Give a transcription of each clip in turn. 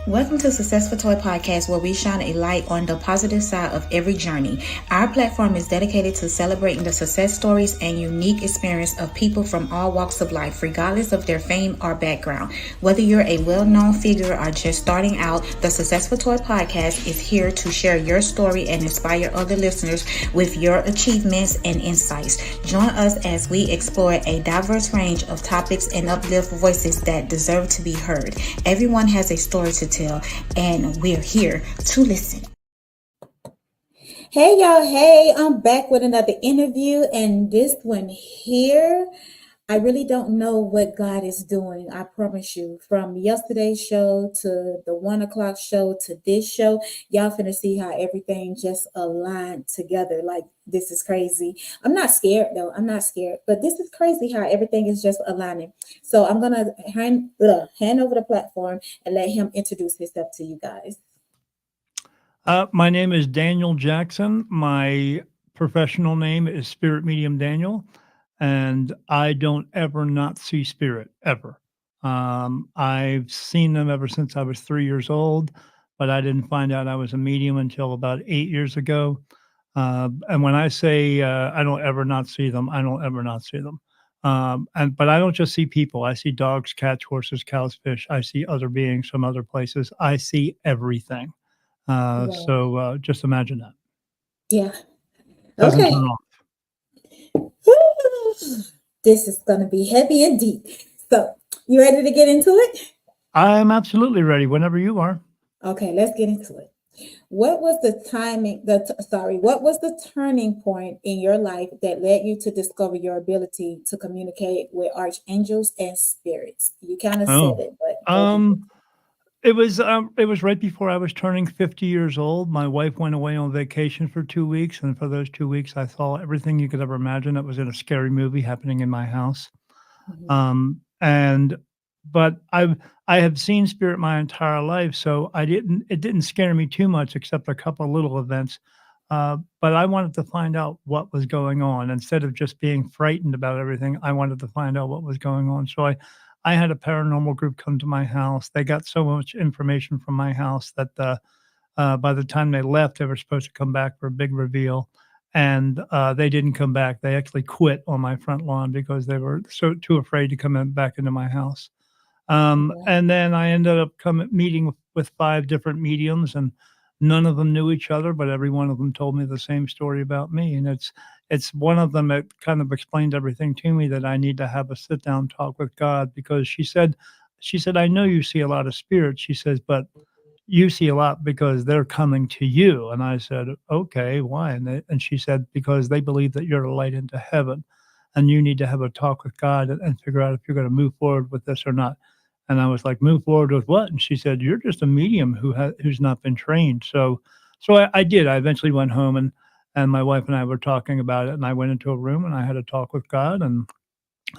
Welcome to Successful Toy Podcast, where we shine a light on the positive side of every journey. Our platform is dedicated to celebrating the success stories and unique experience of people from all walks of life, regardless of their fame or background. Whether you're a well-known figure or just starting out, the Successful Toy Podcast is here to share your story and inspire other listeners with your achievements and insights. Join us as we explore a diverse range of topics and uplift voices that deserve to be heard. Everyone has a story to tell, and we're here to listen. Hey y'all, hey, I'm back with another interview, and this one here, I really don't know what God is doing. I promise you, from yesterday's show to the 1 o'clock show to this show, y'all finna see how everything just aligned together. Like, this is crazy. I'm not scared though. I'm not scared, but this is crazy how everything is just aligning. So I'm gonna hand over the platform and let him introduce himself to you guys. My name is Daniel Jackson. My professional name is Spirit Medium Daniel, and I don't ever not see spirit, ever. I've seen them ever since I was 3 years old, but I didn't find out I was a medium until about 8 years ago. And when I say I don't ever not see them, I don't ever not see them. But I don't just see people. I see dogs, cats, horses, cows, fish. I see other beings from other places. I see everything. Wow. Just imagine that. Yeah. Doesn't Okay. turn off. This is gonna be heavy and deep. So, you ready to get into it? I'm absolutely ready whenever you are. Okay, let's get into it. What was the what was the turning point in your life that led you to discover your ability to communicate with archangels and spirits? You kind of said Oh, it, but go deeper. um, it was right before I was turning 50 years old. My wife went away on vacation for 2 weeks, and for those 2 weeks, I saw everything you could ever imagine that was in a scary movie happening in my house. Mhm. And but I have seen spirit my entire life, so it didn't scare me too much except a couple of little events. But I wanted to find out what was going on instead of just being frightened about everything. I wanted to find out what was going on. So I had a paranormal group come to my house. They got so much information from my house that by the time they left, they were supposed to come back for a big reveal, and they didn't come back. They actually quit on my front lawn because they were so too afraid to come back into my house. Yeah. And then I ended up meeting with 5 different mediums, and none of them knew each other, but every one of them told me the same story about me. And it's one of them that kind of explained everything to me, that I need to have a sit down talk with God, because she said, I know you see a lot of spirits. She says, but you see a lot because they're coming to you. And I said, okay, why? And she said, because they believe that you're a light into heaven, and you need to have a talk with God and figure out if you're going to move forward with this or not. And I was like, move forward with what? And she said, you're just a medium who's not been trained. So I did. I eventually went home, and my wife and I were talking about it, and I went into a room and I had a talk with God. And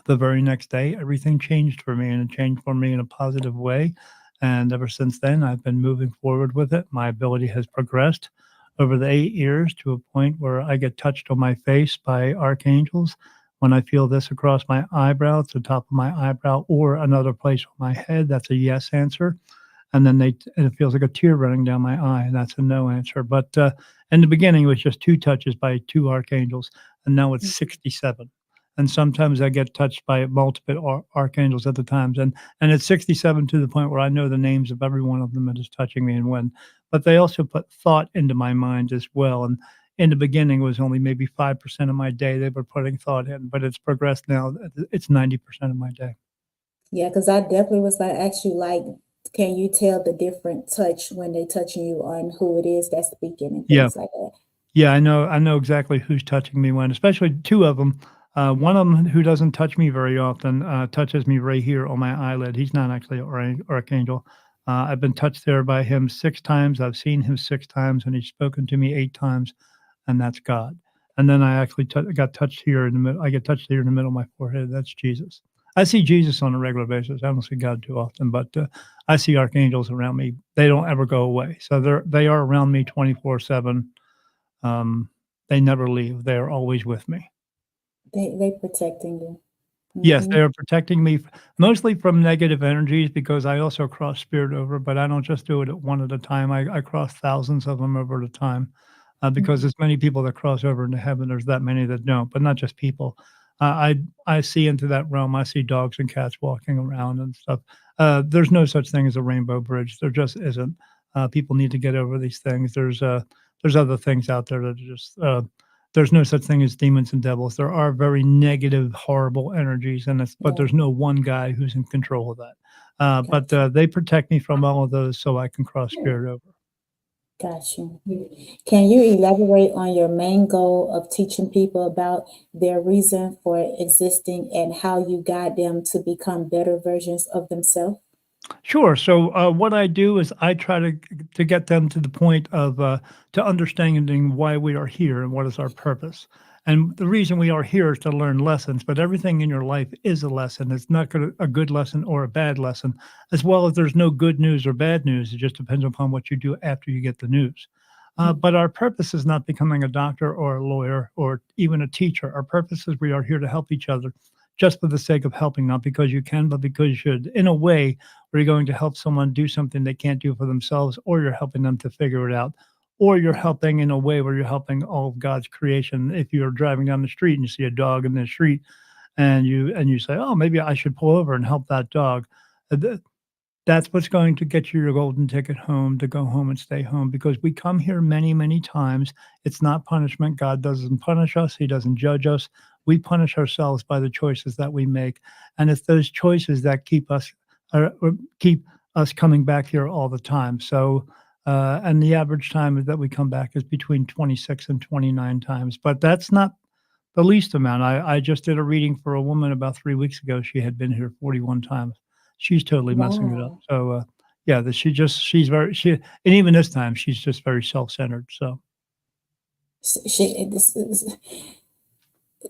the very next day, everything changed for me, and it changed for me in a positive way. And ever since then, I've been moving forward with it. My ability has progressed over the 8 years to a point where I get touched on my face by archangels. When I feel this across my eyebrow, it's the top of my eyebrow, or another place on my head, that's a yes answer. And then and it feels like a tear running down my eye, and that's a no answer. But in the beginning, it was just 2 touches by 2 archangels, and now it's Mhm. 67. And sometimes I get touched by multiple archangels at the times, and it's 67 to the point where I know the names of every one of them that is touching me and when. But they also put thought into my mind as well. And in the beginning, it was only maybe 5% of my day they were putting thought in, but it's progressed now. It's 90% of my day. Yeah, because I definitely was like, actually, like, can you tell the different touch when they touching you on who it is that's speaking and Yeah. things like that? Yeah, I know exactly who's touching me when, especially 2 of them. One of them, who doesn't touch me very often, touches me right here on my eyelid. He's not actually an archangel. I've been touched there by him 6 times. I've seen him 6 times, and he's spoken to me 8 times, and that's God. And then I actually got touched here in the middle. I get touched here in the middle of my forehead. That's Jesus. I see Jesus on a regular basis. I don't see God too often, but I see archangels around me. They don't ever go away. So they are around me 24/7. um, they never leave. They are always with me. They protecting you. Yes, Mm-hmm. they are protecting me mostly from negative energies because I also cross spirit over, but I don't just do it at one at a time. I cross thousands of them over at a time, because Mm-hmm. there's many people that cross over into heaven. There's that many that don't, but not just people. I see into that realm. I see dogs and cats walking around and stuff. There's no such thing as a rainbow bridge. There just isn't. People need to get over these things. There's other things out there that are just there's no such thing as demons and devils. There are very negative, horrible energies, and but Yeah, there's no one guy who's in control of that. But gotcha. they protect me from all of those, so I can cross spirit over. Got you. Can you elaborate on your main goal of teaching people about their reason for existing and how you guide them to become better versions of themselves? Sure. So what I do is I try to get them to the point of to understanding why we are here and what is our purpose. And the reason we are here is to learn lessons. But everything in your life is a lesson. It's not a good lesson or a bad lesson, as well as there's no good news or bad news. It just depends upon what you do after you get the news. But our purpose is not becoming a doctor or a lawyer or even a teacher. Our purpose is we are here to help each other just for the sake of helping, not because you can, but because you should. In a way, where you're going to help someone do something they can't do for themselves, or you're helping them to figure it out, or you're helping in a way where you're helping all of God's creation. If you're driving down the street and you see a dog in the street and you say, "Oh, maybe I should pull over and help that dog," that's what's going to get you your golden ticket home to go home and stay home because we come here many, many times. It's not punishment. God doesn't punish us, He doesn't judge us. We punish ourselves by the choices that we make. And it's those choices that keep us coming back here all the time. So, and the average time that we come back is between 26 and 29 times. But that's not the least amount. I just did a reading for a woman about 3 weeks ago. She had been here 41 times. She's totally messing it up. Wow. So, yeah, she's very and even this time she's just very self-centered. So,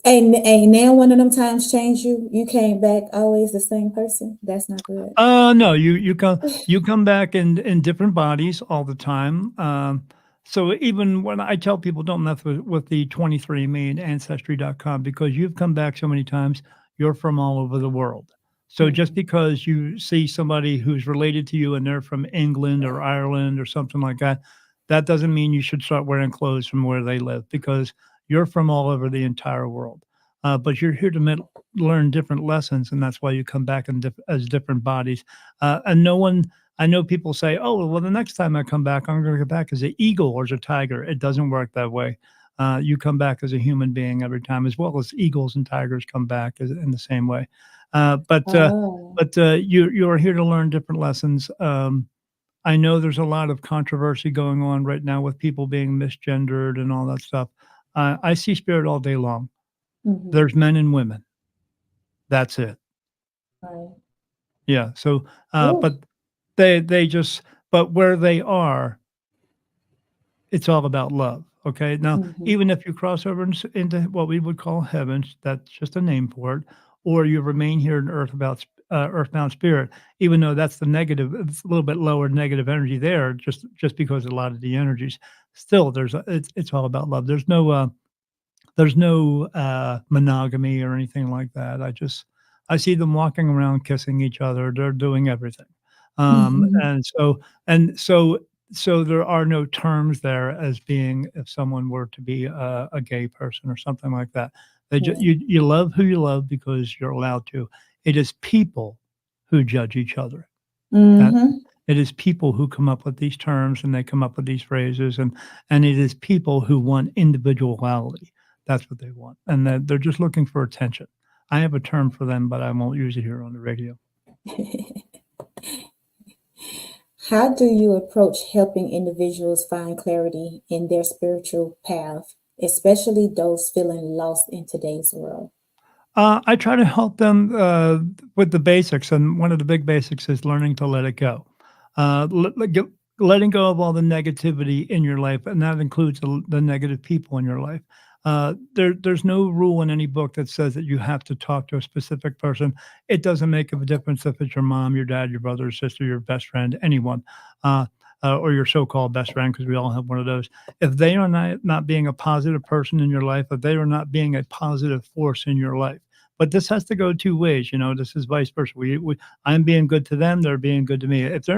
Ain't now one of them times changed you? You came back always the same person? That's not good. no, you come back in different bodies all the time. So even when I tell people don't mess with the 23andMe and Ancestry.com because you've come back so many times, you're from all over the world. So just Mhm. because you see somebody who's related to you and they're from England or Ireland or something like that, that doesn't mean you should start wearing clothes from where they live because you're from all over the entire world. But you're here to learn different lessons, and that's why you come back in as different bodies. And no one, I know people say, "Oh, well, the next time I come back, I'm going to come back as an eagle or as a tiger." It doesn't work that way. You come back as a human being every time, as well as eagles and tigers come back in the same way. Uh, but uh, Oh. you are here to learn different lessons. I know there's a lot of controversy going on right now with people being misgendered and all that stuff. I see spirit all day long. Mhm. There's men and women. That's it. Right. Yeah, so, Ooh. but they just but where they are, it's all about love, okay? Now, Mhm. even if you cross over into what we would call heaven, that's just a name for it, or you remain here in earthbound spirit, even though that's the negative it's a little bit lower negative energy there, just because a lot of the energies. Still, it's all about love. There's no monogamy or anything like that. I see them walking around kissing each other. They're doing everything. Um, Mhm. and so and so so there are no terms there as being if someone were to be a gay person or something like that. Yeah. You love who you love because you're allowed to. It is people who judge each other. That Mhm. it is people who come up with these terms and they come up with these phrases and it is people who want individuality. That's what they want. And they're just looking for attention. I have a term for them, but I won't use it here on the radio. How do you approach helping individuals find clarity in their spiritual path, especially those feeling lost in today's world? I try to help them with the basics, and one of the big basics is learning to let it go. Letting go of all the negativity in your life, and that includes the negative people in your life. There's no rule in any book that says that you have to talk to a specific person. It doesn't make a difference if it's your mom, your dad, your brother, or sister, your best friend, anyone, uh, or your so-called best friend, because we all have one of those. If they are not being a positive person in your life, if they are not being a positive force in your life, but this has to go 2 ways, this is vice versa. I'm being good to them, they're being good to me. If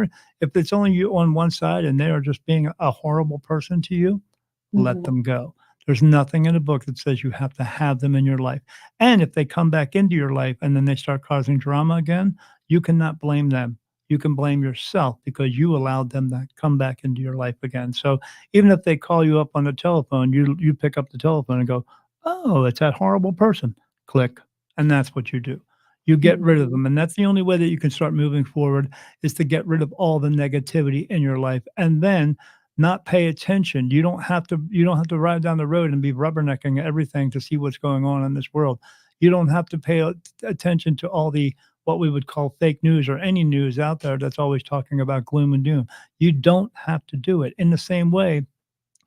it's only you on one side and they are just being a horrible person to you, let Mhm. them go. There's nothing in the book that says you have to have them in your life. And if they come back into your life and then they start causing drama again, you cannot blame them. You can blame yourself because you allowed them to come back into your life again. So even if they call you up on the telephone, you pick up the telephone and go, "Oh, it's that horrible person." Click, and that's what you do. You get rid of Mhm. them, and that's the only way that you can start moving forward is to get rid of all the negativity in your life, and then not pay attention. You don't have to ride down the road and be rubbernecking everything to see what's going on in this world. You don't have to pay attention to all the what we would call fake news or any news out there that's always talking about gloom and doom. You don't have to do it. In the same way,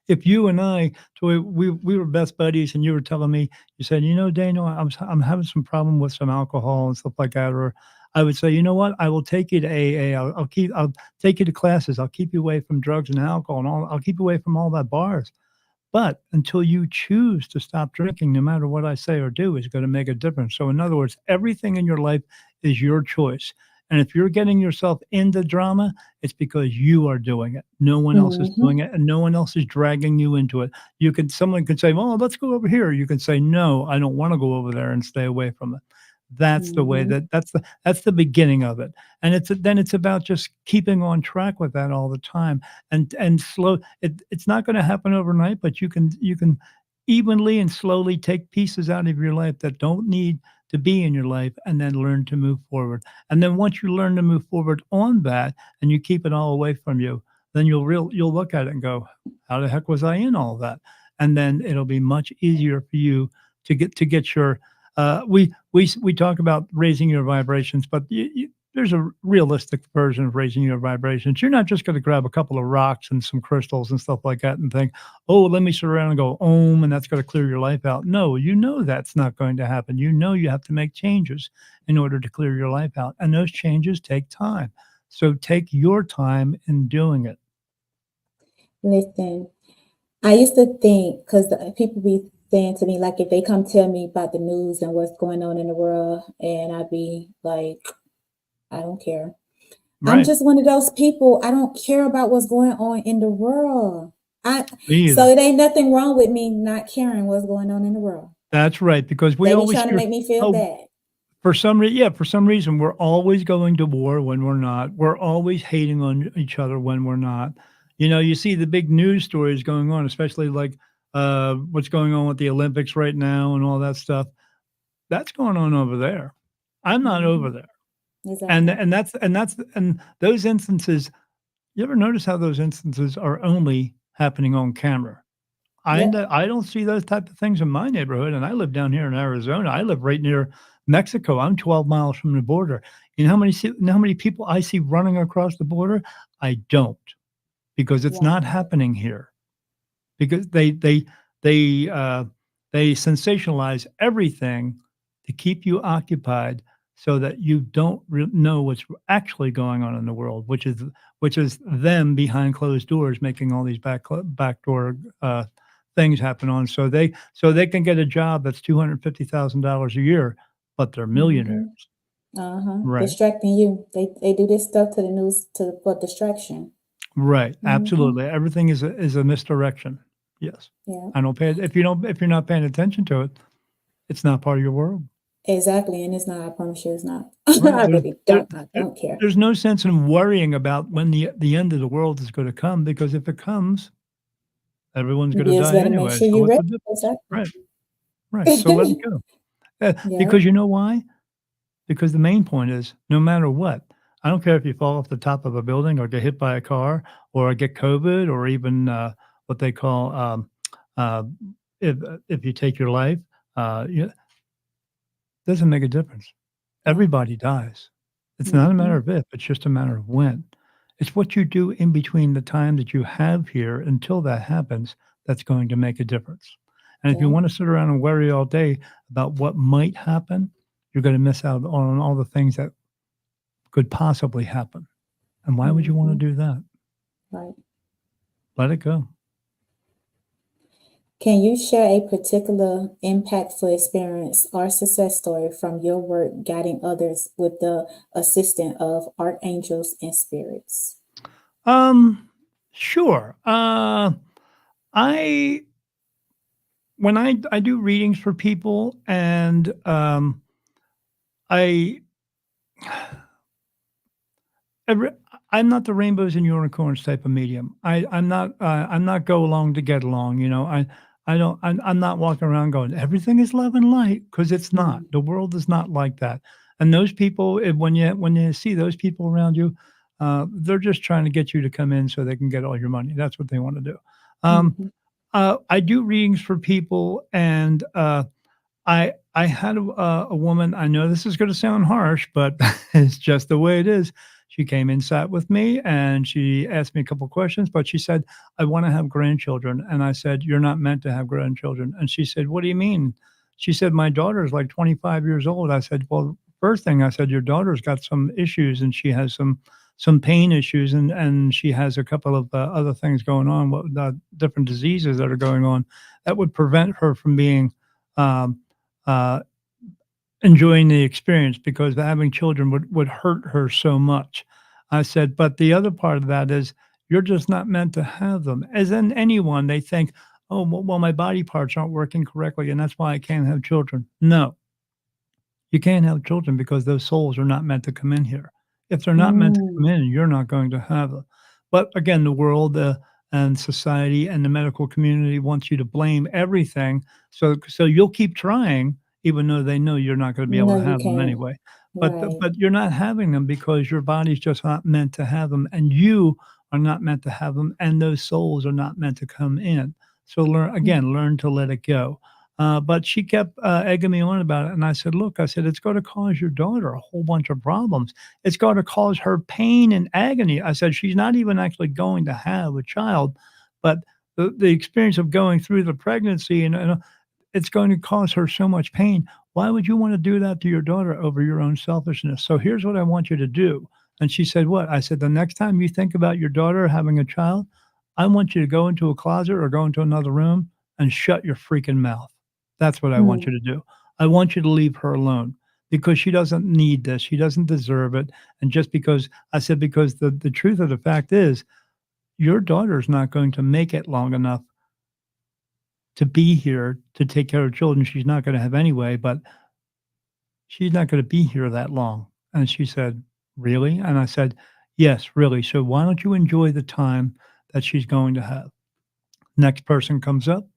if you and I, Joy, we were best buddies, and you were telling me, you said, Daniel, I'm having some problem with some alcohol and stuff like that, or I would say, you know what, I will take you to AA. I'll take you to classes. I'll keep you away from drugs and alcohol and all. I'll keep you away from all that bars. But until you choose to stop drinking, no matter what I say or do, is going to make a difference. So, in other words, everything in your life is your choice. And if you're getting yourself into drama, it's because you are doing it. No one else is Mhm. doing it, and no one else is dragging you into it. Someone could say, "Well, let's go over here." You can say, "No, I don't want to go over there," and stay away from it. That's the way Mhm. that's the beginning of it. And it's about just keeping on track with that all the time and it's not going to happen overnight, but you can evenly and slowly take pieces out of your life that don't need to be in your life and then learn to move forward. And then once you learn to move forward on that and you keep it all away from you, then you'll look at it and go, how the heck was I in all that? And then it'll be much easier for you to get your we talk about raising your vibrations, but there's a realistic version of raising your vibrations. You're not just going to grab a couple of rocks and some crystals and stuff like that and think, "Oh, let me sit around and go Om, and that's going to clear your life out." No, that's not going to happen. You have to make changes in order to clear your life out, and those changes take time. So take your time in doing it. Listen, I used to think because people be saying to me, like, if they come tell me about the news and what's going on in the world, and I'd be like, I don't care. I'm Right. just one of those people. I don't care about what's going on in the world. I Me so either. it ain't nothing wrong with me not caring what's going on in the world. That's right, because we They be always trying to hear, make me feel "Oh, bad. For some reason, we're always going to war when we're not. We're always hating on each other when we're not. You see the big news stories going on, especially like what's going on with the Olympics right now and all that stuff. That's going on over there. I'm not over Mhm. there. And Exactly. and those instances, you ever notice how those instances are only happening on camera? Yep. I don't see those type of things in my neighborhood, and I live down here in Arizona. I live right near Mexico. I'm 12 miles from the border. You know how many people I see running across the border? I don't, because it's not Wow. happening here. Because they they sensationalize everything to keep you occupied so that you don't know what's actually going on in the world, which is them behind closed doors making all these backdoor things happen on so they can get a job that's $250,000 a year, but they're millionaires. Mhm. Uh-huh. Right. Distracting you. They do this stuff to the news to for distraction. Right, Mhm. absolutely. Everything is a misdirection. Yes. Yeah. I don't pay it if you're not paying attention to it, it's not part of your world. Exactly. And it's not, I promise you it's not. Right. I There's really there don't. I there don't care. there's no sense in worrying about when the end of the world is gonna come, because if it comes, everyone's gonna You just die better make anyway, sure so you're what's ready. the difference? Exactly. Right, right, so let it go. Yeah. Because you know why? Because the main point is, no matter what, I don't care if you fall off the top of a building or get hit by a car or get COVID or even, what they call, uh, if you take your life, doesn't make a difference. Yeah. Everybody dies. It's not a matter Mhm. of if, it's just a matter of when. It's what you do in between the time that you have here until that happens that's going to make a difference. And if you Yeah. wanna sit around and worry all day about what might happen, you're gonna miss out on all the things that could possibly happen. And why would you wanna Mhm. do that? Right. Let it go. Can you share a particular impactful experience or success story from your work guiding others with the assistance of archangels and spirits? Um, sure. I when I do readings for people, and I every I'm not the rainbows and unicorns type of medium. I'm not go along to get along. I don't. I'm not walking around going everything is love and light, because it's not. Mm, The world is not like that. And those people, when you see those people around you, they're just trying to get you to come in so they can get all your money. That's what they want to do. Um, mhm, I do readings for people, and I had a woman. I know this is going to sound harsh, but it's just the way it is. She came and sat with me, and she asked me a couple questions, but she said, "I want to have grandchildren." And I said, "You're not meant to have grandchildren." And she said, "What do you mean?" She said, "My daughter is like 25 years old." I said, "Well, first thing," I said, "your daughter's got some issues, and she has some pain issues, and she has a couple of other things going on, different diseases that are going on that would prevent her from being." Um, uh, Enjoying the experience, because having children would hurt her so much. I said, "But the other part of that is you're just not meant to have them." As in anyone, they think, "Oh, well, my body parts aren't working correctly, and that's why I can't have children." No, you can't have children because those souls are not meant to come in here. If they're not meant to come mm, in, you're not going to have them. But again, the world, and society and the medical community wants you to blame everything. So you'll keep trying, even though they know you're not going to be able no, to you have them can't. anyway. Right. But you're not having them because your body's just not meant to have them, and you are not meant to have them, and those souls are not meant to come in. So Mm, learn to let it go. But she kept egging me on about it. And I said, "Look," I said, "it's going to cause your daughter a whole bunch of problems. It's going to cause her pain and agony." I said, "She's not even actually going to have a child, but the experience of going through the pregnancy, and it's going to cause her so much pain. Why would you want to do that to your daughter over your own selfishness? So here's what I want you to do." And she said, "What?" I said, "The next time you think about your daughter having a child, I want you to go into a closet or go into another room and shut your freaking mouth. That's what I want mm, you to do. I want you to leave her alone, because she doesn't need this. She doesn't deserve it." And just because I said, because the truth of the fact is, your daughter's not going to make it long enough to be here to take care of children. She's not going to have anyway, but she's not going to be here that long. And she said, "Really?" And I said, "Yes, really. So why don't you enjoy the time that she's going to have?" Next person comes up.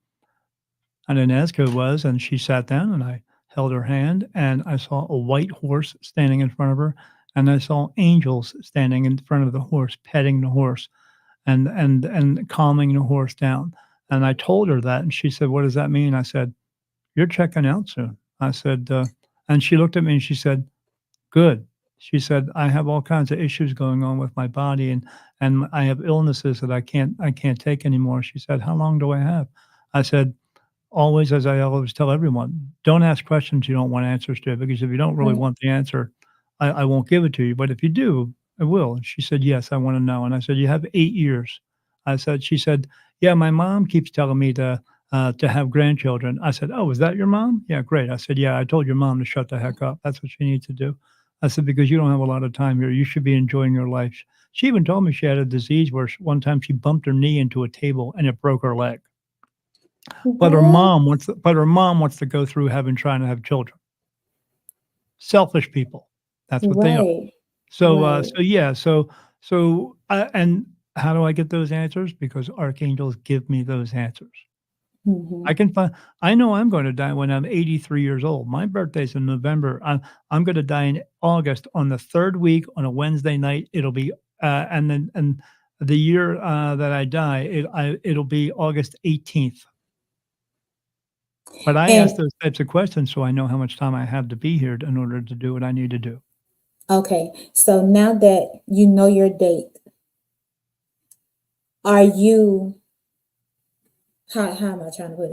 I didn't ask who it was, and she sat down, and I held her hand, and I saw a white horse standing in front of her, and I saw angels standing in front of the horse, petting the horse, and calming the horse down. And I told her that, and she said, "What does that mean?" I said, "You're checking out soon." I said, and she looked at me and she said, "Good." She said, "I have all kinds of issues going on with my body, and I have illnesses that I can't take anymore." She said, "How long do I have?" I said, always, as I always tell everyone, don't ask questions you don't want answers to, because if you don't really right. want the answer, I won't give it to you. But if you do, I will. And she said, "Yes, I want to know." And I said, "You have 8 years." She said, "Yeah, my mom keeps telling me to have grandchildren." I said, "Oh, is that your mom?" "Yeah, great." I said, "Yeah, I told your mom to shut the heck up. That's what she needs to do." I said, "Because you don't have a lot of time here. You should be enjoying your life." She even told me she had a disease where one time she bumped her knee into a table and it broke her leg. What? But her mom wants to go through having trying to have children. Selfish people. That's what they are. Right. So, Right. yeah, and how do I get those answers? Because archangels give me those answers. I Mhm. can find I know I'm gonna die when I'm 83 years old. My birthday's in November. I'm gonna die in August on the 3rd week on a Wednesday night. It'll be, and the year, that I die, it'll be August 18th. But I ask And those types of questions so I know how much time I have to be here in order to do what I need to do. okay, so now that you know your date, are you how am I trying to put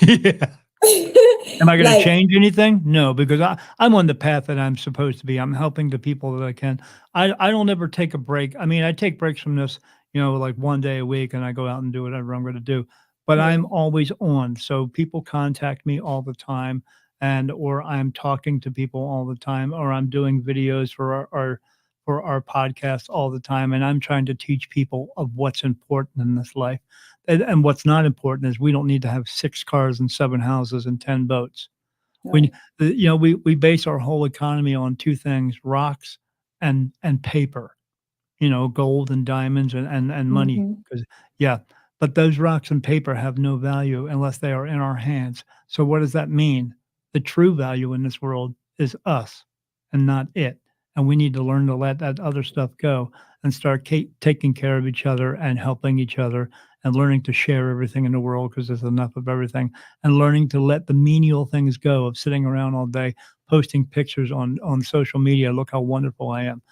Yeah. it? Am I gonna Like, change anything? No, because I'm on the path that I'm supposed to be. I'm helping the people that I can. I don't ever take a break. I mean, I take breaks from this, like 1 day a week, and I go out and do whatever I'm gonna do. but I'm Yeah. always on. So people contact me all the time, and or I'm talking to people all the time, or I'm doing videos for our podcast all the time, and I'm trying to teach people of what's important in this life. And what's not important is we don't need to have 6 cars and 7 houses and 10 boats. When Right. we base our whole economy on 2 things, rocks and paper, gold and diamonds and money. Mm-hmm. Because yeah, but those rocks and paper have no value unless they are in our hands. So what does that mean? The true value in this world is us and not it, and we need to learn to let that other stuff go and start taking care of each other and helping each other and learning to share everything in the world because there's enough of everything, and learning to let the menial things go of sitting around all day posting pictures on social media. Look how wonderful I am.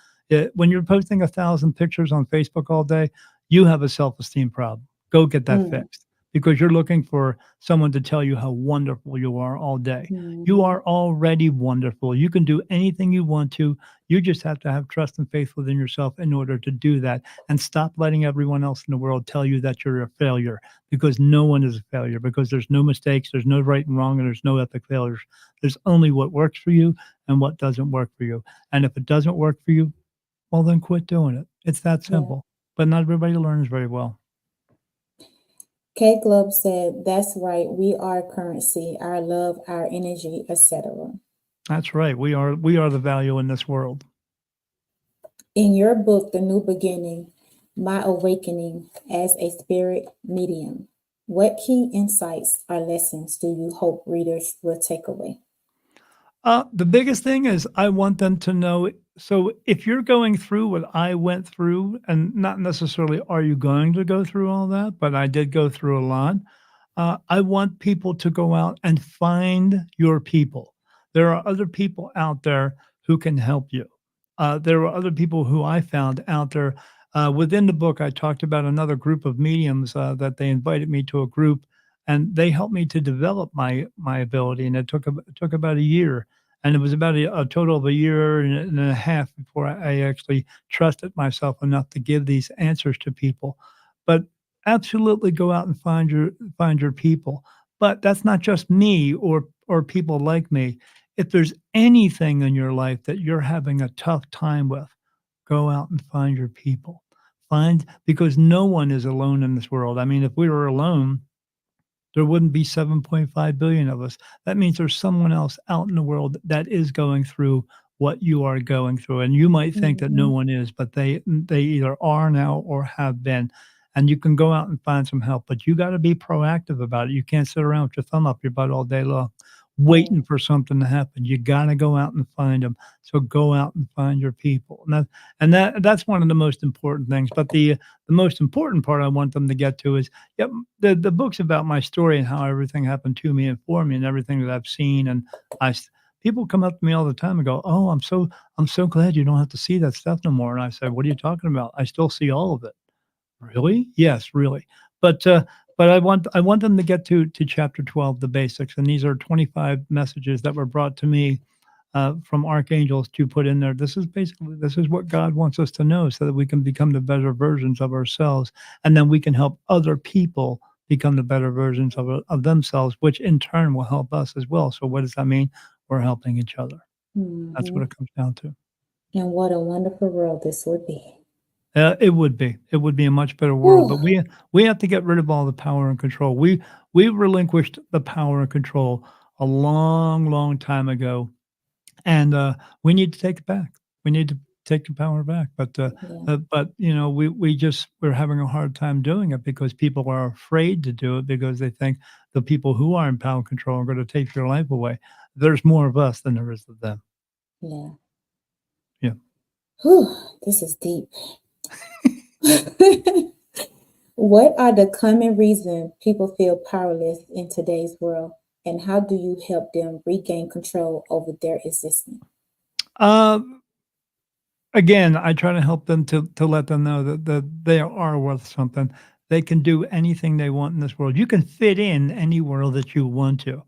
When you're posting 1,000 pictures on Facebook all day, you have a self-esteem problem. Go get that Mm. fixed because you're looking for someone to tell you how wonderful you are all day. You Mm-hmm. are already wonderful. You can do anything you want to. You just have to have trust and faith within yourself in order to do that, and stop letting everyone else in the world tell you that you're a failure, because no one is a failure, because there's no mistakes, there's no right and wrong, and there's no epic failures. There's only what works for you and what doesn't work for you. And if it doesn't work for you, well, then quit doing it. It's that Yeah. simple, but not everybody learns very well. K Globe said, "That's right. We are currency, our love, our energy, etc." That's right. We are the value in this world. In your book, The New Beginning, My Awakening as a Spirit Medium, what key insights or lessons do you hope readers will take away? The biggest thing is I want them to know. So if you're going through what I went through, and not necessarily are you going to go through all that, but I did go through a lot. I want people to go out and find your people. There are other people out there who can help you. There are other people who I found out there. Within the book, I talked about another group of mediums that they invited me to a group, and they helped me to develop my ability. And it took about a year, and it was about a total of a year and a half before I actually trusted myself enough to give these answers to people. But absolutely go out and find your people. But that's not just me or people like me. If there's anything in your life that you're having a tough time with, go out and find your people. Find Because no one is alone in this world. I mean, if we were alone, there wouldn't be 7.5 billion of us. That means there's someone else out in the world that is going through what you are going through. And you might think that no Mm-hmm. one is, but they either are now or have been. And you can go out and find some help, but you got to be proactive about it. You can't sit around with your thumb up your butt all day long Yeah. waiting for something to happen. You got to go out and find them. So go out and find your people. And that's one of the most important things. But the most important part I want them to get to is, yep, the book's about my story and how everything happened to me and for me and everything that I've seen. And I s- people come up to me all the time and go, "Oh, I'm so glad you don't have to see that stuff no more." And I say, "What are you talking about? I still see all of it." Really? Yes, really. But but I want them to get to chapter 12, the basics, and these are 25 messages that were brought to me from archangels to put in there. This is what God wants us to know, so that we can become the better versions of ourselves, and then we can help other people become the better versions of themselves, which in turn will help us as well. So what does that mean? We're helping each other. That's what Mm-hmm. it comes down to. And what a wonderful world this would be. It would be. It would be a much better world, Whew. but we have to get rid of all the power and control. We relinquished the power and control a long, long time ago, and we need to take it back. We need to take the power back. Yeah. But we're having a hard time doing it because people are afraid to do it because they think the people who are in power and control are going to take your life away. There's more of us than there is of them. Yeah. Yeah. Whew. This is deep. What are the common reasons people feel powerless in today's world, and how do you help them regain control over their existence? Uh, Again, I try to help them to let them know that they are worth something. They can do anything they want in this world. You can fit in any world that you want to.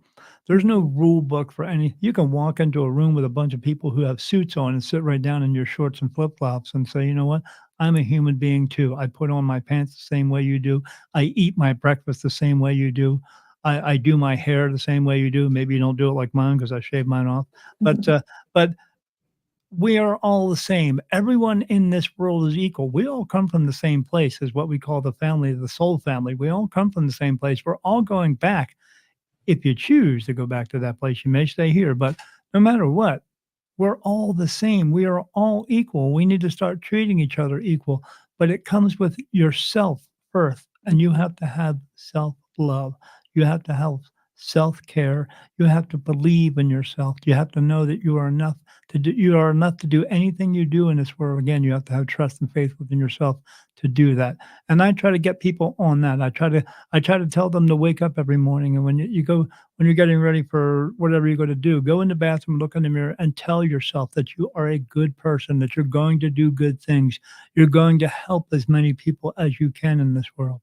There's no Mhm. rule book for any. You can walk into a room with a bunch of people who have suits on and sit right down in your shorts and flip flops and say, you know what? I'm a human being too. I put on my pants the same way you do. I eat my breakfast the same way you do. I do my hair the same way you do. Maybe you don't do it like mine because I shave mine off. But but we are all the same. Everyone in this world is equal. We all come from the same place, is what we call the family, the soul family. We all come from the same place. We're all going back. If you choose to go back to that place, you may stay here. But no matter what, we're all the same. We are all equal. We need to start treating each other equal, but it comes with yourself first, and you have to have self love. You have to have self care. You have to believe in yourself. You have to know that you are enough to do. You are enough to do anything you do in this world. Again, you have to have trust and faith within yourself to do that. And I try to get people on that. I try to tell them to wake up every morning, and when you go when you're getting ready for whatever you're going to do, go in the bathroom, look in the mirror, and tell yourself that you are a good person, that you're going to do good things. You're going to help as many people as you can in this world.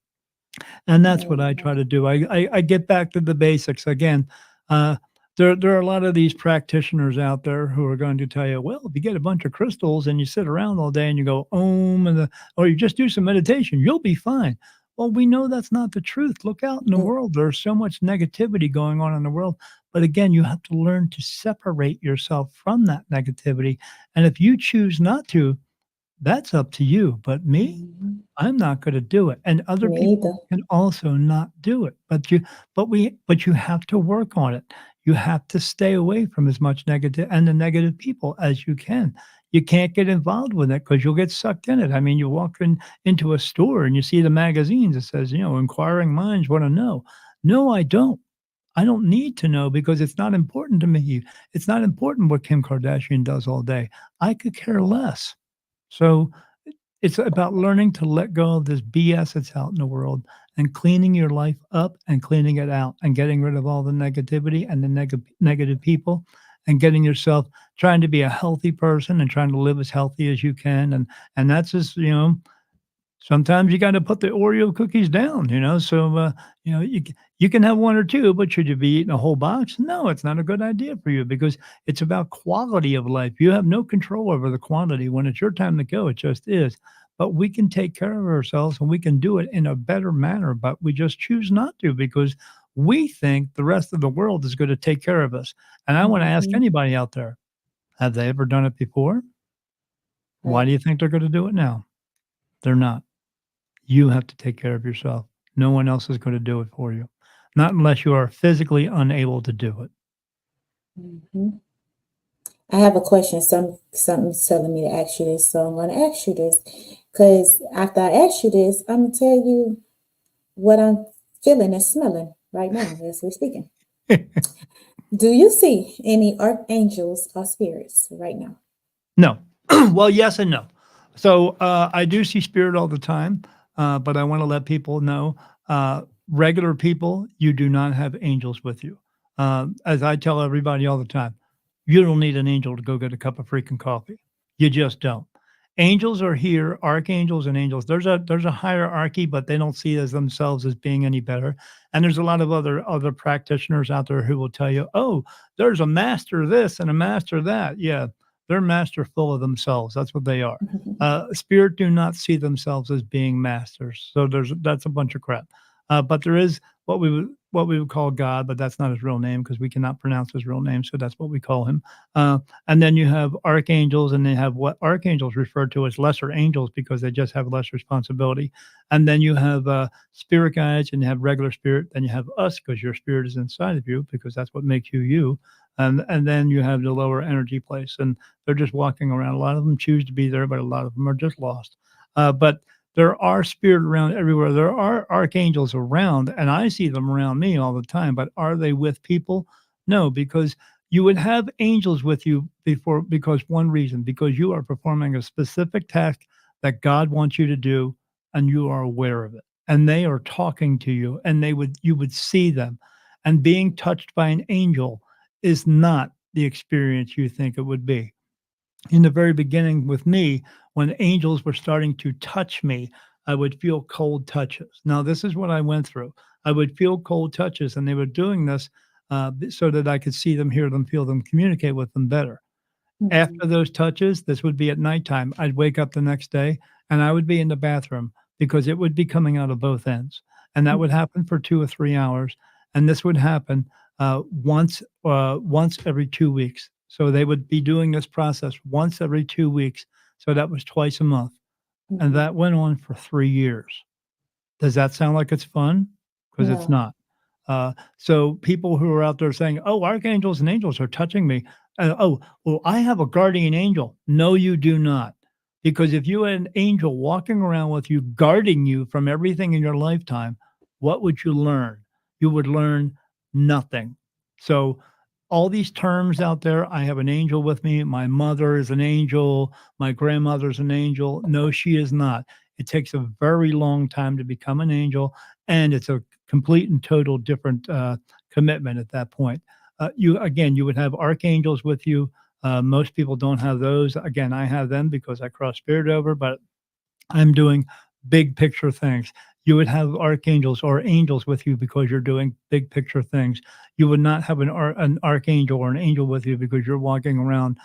And that's what I try Mhm. to do. I get back to the basics again. Uh, there are a lot of these practitioners out there who are going to tell you, well, if you get a bunch of crystals and you sit around all day and you go or you just do some meditation, you'll be fine. Well, we know that's not the truth. Look out in the Mm, world. There's so much negativity going on in the world. But again, you have to learn to separate yourself from that negativity. And if you choose not to, that's up to you. But me, mhm. I'm not gonna do it, and other Me people either. can also not do it, but you have to work on it. You have to stay away from as much negative and the negative people as you can. You can't get involved with it because 'cause you'll get sucked in it. I mean, you walk into a store and you see the magazines that says, "Inquiring minds wanna know." No, I don't. I don't need to know because it's not important to me. It's not important what Kim Kardashian does all day. I could care less. So it's about learning to let go of this BS that's out in the world and cleaning your life up and cleaning it out and getting rid of all the negativity and the negative people and getting yourself trying to be a healthy person and trying to live as healthy as you can. And that's just, sometimes you gotta put the Oreo cookies down, so, you can have 1 or 2, but should you be eating a whole box? No, it's not a good idea for you because it's about quality of life. You have no control over the quantity. When it's your time to go, it just is. But we can take care of ourselves, and we can do it in a better manner, but we just choose not to because we think the rest of the world is gonna take care of us. And I wanna ask Mhm. anybody out there, have they ever done it before? Why Right. do you think they're gonna do it now? They're not. You have to take care of yourself. No one else is gonna do it for you. Not unless you are physically unable to do it. Mhm. I have a question. Something's telling me to ask you this, so I'm gonna ask you this. Because after I ask you this, I'm gonna tell you what I'm feeling and smelling right now as we're speaking. Do you see any archangels or spirits right now? No. Well, yes and no. So, I do see spirit all the time, but I wanna let people know, regular people, you do not have angels with you. As I tell everybody all the time, you don't need an angel to go get a cup of freaking coffee. You just don't. Angels are here, archangels and angels. There's a hierarchy, but they don't see as themselves as being any better. And there's a lot of other practitioners out there who will tell you, "Oh, there's a master this and a master that." Yeah, they're masterful of themselves. That's what they are. Spirit do not see themselves as being masters. So that's a bunch of crap. But there is what we would call God, but that's not his real name because we cannot pronounce his real name. So that's what we call him. And then you have archangels, and they have what archangels refer to as lesser angels because they just have less responsibility. And then you have spirit guides, and you have regular spirit. Then you have us because your spirit is inside of you because that's what makes you you. And then you have the lower energy place, and they're just walking around. A lot of them choose to be there, but a lot of them are just lost. But there are spirit around everywhere. There are archangels around, and I see them around me all the time. But are they with people? No, because you would have angels with you before because one reason, because you are performing a specific task that God wants you to do, and you are aware of it. And they are talking to you, and you would see them. And being touched by an angel is not the experience you think it would be. In the very beginning with me, when angels were starting to touch me, I would feel cold touches. Now, this is what I went through. I would feel cold touches, and they were doing this so that I could see them, hear them, feel them, communicate with them better. After Mhm. those touches, this would be at nighttime. I'd wake up the next day and I would be in the bathroom because it would be coming out of both ends, and that would happen for 2 or 3 hours, and this would happen, once every 2 weeks. So they would be doing this process once every 2 weeks, so that was twice a month, and Mhm. that went on for 3 years. Does that sound like it's fun? Because it's No. not. So people who are out there saying, "Oh, archangels and angels are touching me." "Oh, well, I have a guardian angel." No, you do not. Because if you had an angel walking around with you, guarding you from everything in your lifetime, what would you learn? You would learn nothing. So all these terms out there, I have an angel with me. My mother is an angel. My grandmother's an angel. No, she is not. It takes a very long time to become an angel, and it's a complete and total different commitment at that point. You would have archangels with you. Most people don't have those. Again, I have them because I cross spirit over, but I'm doing big picture things. You would have archangels or angels with you because you're doing big picture things. You would not have an archangel or an angel with you because you're walking around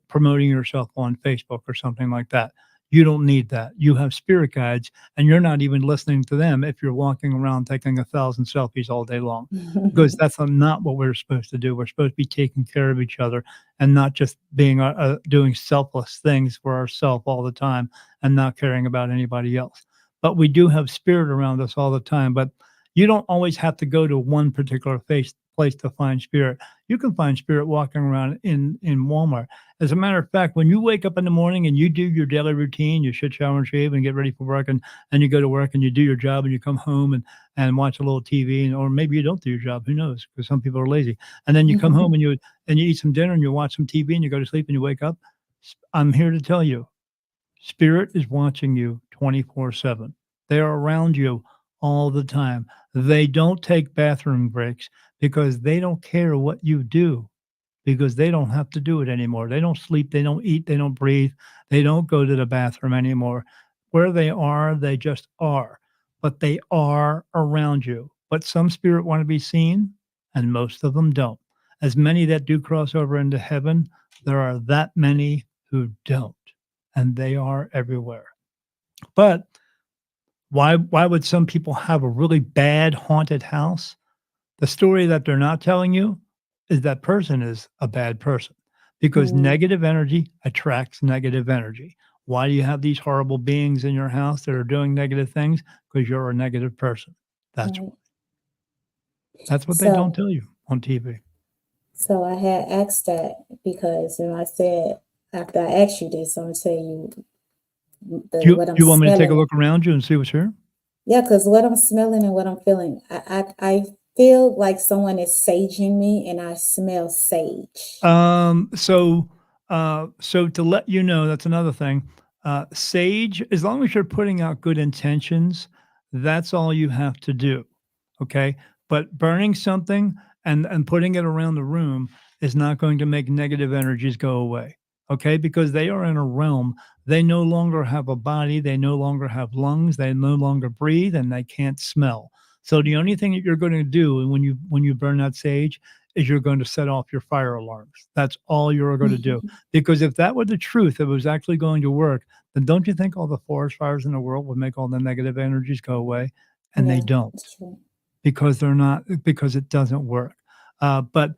promoting yourself on Facebook or something like that. You don't need that. You have spirit guides, and you're not even listening to them if you're walking around taking 1,000 selfies all day long, because that's not what we're supposed to do. We're supposed to be taking care of each other and not just being doing selfless things for ourselves all the time and not caring about anybody else. But we do have spirit around us all the time. But you don't always have to go to one particular place to find spirit. You can find spirit walking around in Walmart. As a matter of fact, when you wake up in the morning and you do your daily routine, you shit, shower, and shave, and get ready for work, and you go to work and you do your job, and you come home and watch a little TV, or maybe you don't do your job. Who knows? Because some people are lazy. And then you come home and you eat some dinner and you watch some TV and you go to sleep and you wake up. I'm here to tell you, spirit is watching you 24/7. They are around you all the time. They don't take bathroom breaks because they don't care what you do, because they don't have to do it anymore. They don't sleep, they don't eat, they don't breathe, they don't go to the bathroom anymore. Where they are, they just are, but they are around you. But some spirit want to be seen, and most of them don't. As many that do cross over into heaven, there are that many who don't, and they are everywhere. But why would some people have a really bad haunted house? The story that they're not telling you is that person is a bad person, because Mm, negative energy attracts negative energy. Why do you have these horrible beings in your house that are doing negative things? Because you're a negative person. That's right. that's what they don't So, tell you on TV. so I had asked that because I said after I asked you this, I'm gonna tell you Do you what I'm you want me to take a smelling. look around you and see what's here? Yeah, because what I'm smelling and what I'm feeling, I feel like someone is saging me, and I smell sage. So to let you know, that's another thing. Sage, as long as you're putting out good intentions, that's all you have to do. Okay. But burning something and putting it around the room is not going to make negative energies go away. Okay. Because they are in a realm. They no longer have a body. They no longer have lungs. They no longer breathe, and they can't smell. So the only thing that you're going to do when you burn that sage is you're going to set off your fire alarms. That's all you're going to do. Because if that were the truth, if it was actually going to work, then don't you think all the forest fires in the world would make all the negative energies go away? And they Yeah, don't, it's true. because they're not, because it doesn't work. But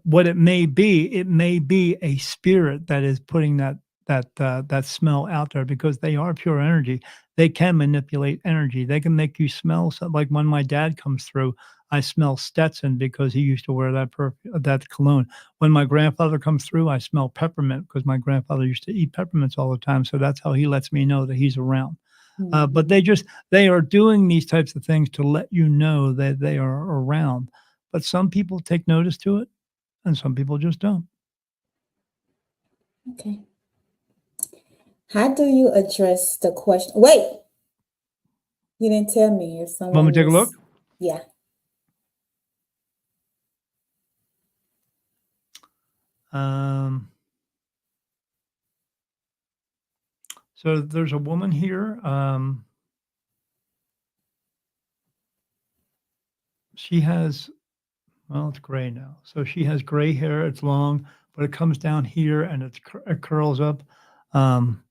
what it may be a spirit that is putting that smell out there, because they are pure energy. They can manipulate energy. They can make you smell so, like when my dad comes through, I smell Stetson because he used to wear that cologne. When my grandfather comes through, I smell peppermint because my grandfather used to eat peppermints all the time. So that's how he lets me know that he's around. But Mhm. they are doing these types of things to let you know that they are around. But some people take notice to it, and some people just don't. Okay. How do you address the question? Wait, you didn't tell me if Want me someone to take a look? is, yeah. Um, so there's a woman here. She has, well, it's gray now. So she has gray hair. It's long, but it comes down here and it curls up. Um,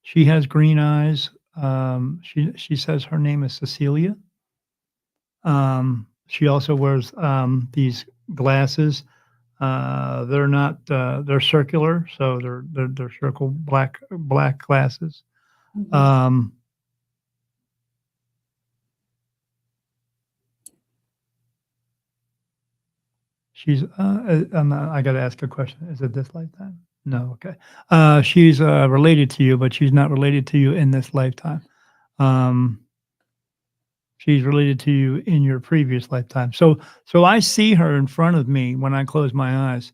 She has green eyes. She says her name is Cecilia. She also wears these glasses. They're not they're circular, so they're circle black glasses. Mhm. Um, she's I got to ask a question. Is it this lifetime? No, okay. She's related to you, but she's not related to you in this lifetime. Um, she's related to you in your previous lifetime. So I see her in front of me when I close my eyes.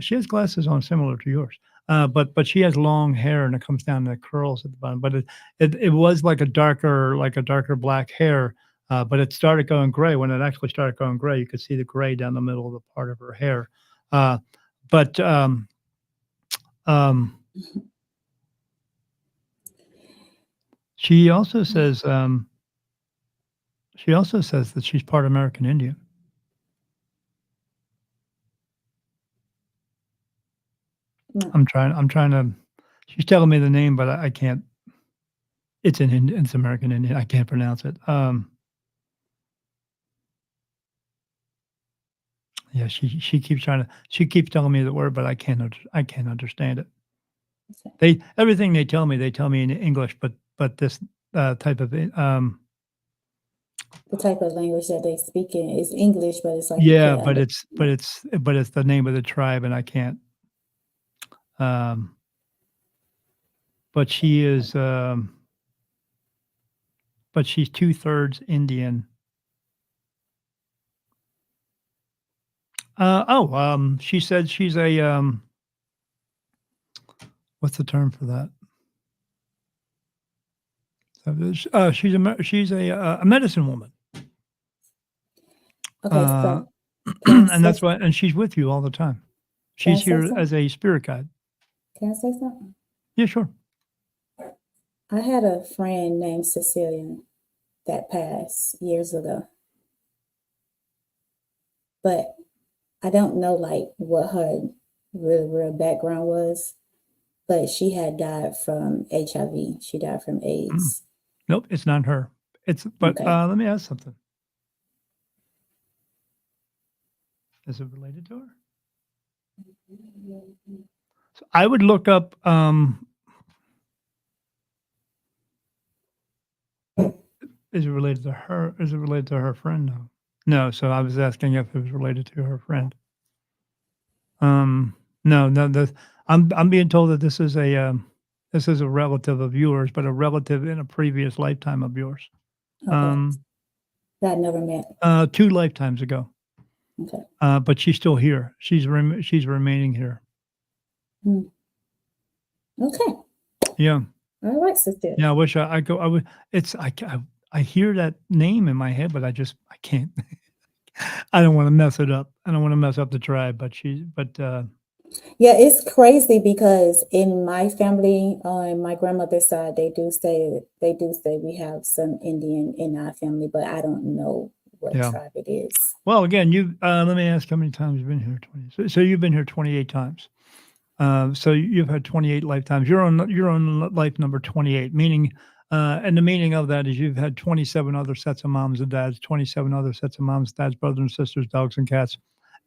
She has glasses on similar to yours. But she has long hair and it comes down to curls at the bottom. But it was like a darker black hair. But it started going gray. When it actually started going gray, you could see the gray down the middle of the part of her hair. Uh, but um, she also says that she's part American Indian. No. I'm trying to she's telling me the name, but I can't it's American Indian. I can't pronounce it. Yeah, she keeps she keeps telling me the word, but I can't understand it. Everything they tell me in English, but this type of The type of language that they speak in is English, but it's like you yeah, can't but it's the name of the tribe, and I can't. Um, but she is but she's 2/3 Indian. She said she's a what's the term for that? She's a medicine woman. Okay, Uh, so can I and say that's why, and she's with you all the time. can I She's say here something? as a spirit guide. Can I say something? Yeah, sure. I had a friend named Cecilia that passed years ago, but I don't know like what her real background was, but she had died from HIV. She died from Mm. AIDS. Nope, it's not her. But Okay. let me ask something. Is it related to her? So I would look up. Is it related to her? Is it related to her friend? No. No. So I was asking if it was related to her friend. No, no. I'm being told that this is a relative of yours, but a relative in a previous lifetime of yours. Okay. That I never met. 2 lifetimes ago. Okay. But she's still here. She's remaining here. Hmm. Okay. Yeah. All right, Cecilia. Yeah. I wish I go. I would. I hear that name in my head, but I can't. I don't want to mess it up. I don't want to mess up the tribe. Yeah, it's crazy because in my family, on my grandmother's side, they do say we have some Indian in our family, but I don't know what Yeah. tribe it is. Well, again, you let me ask how many times you've been here. 20. So you've been here 28 times. So you've had 28 lifetimes. You're on life number 28, meaning, and the meaning of that is you've had 27 other sets of moms and dads, 27 other sets of moms, dads, brothers and sisters, dogs and cats,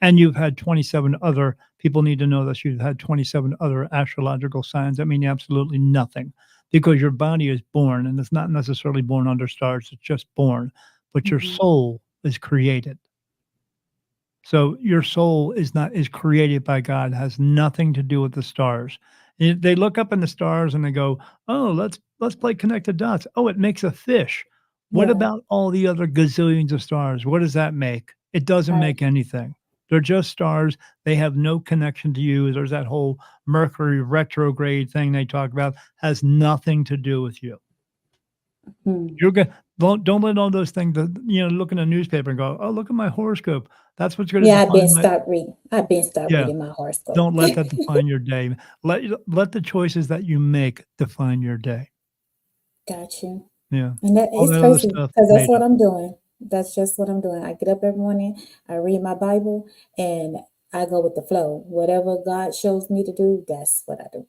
and you've had 27 other people need to know that you've had 27 other astrological signs that mean absolutely nothing, because your body is born, and it's not necessarily born under stars. It's just born, but your Mhm. soul is created. So your soul is created by God, has nothing to do with the stars. They look up in the stars and they go, "Oh, let's play connect the dots. Oh, it makes a fish. What Yeah, about all the other gazillions of stars? What does that make? It doesn't right. make anything. They're just stars. They have no connection to you. There's that whole Mercury retrograde thing they talk about, has nothing to do with you. Hmm. You're going don't let all those things that, look in a newspaper and go, "Oh, look at my horoscope. That's what's gonna Yeah, define my." I've been stopped Yeah. reading my horoscope. Don't let that define your day. Let the choices that you make define your day. Got you. Yeah. And that All is that other crazy stuff because that's made what up. I'm doing. That's just what I'm doing. I get up every morning, I read my Bible, and I go with the flow. Whatever God shows me to do, that's what I do.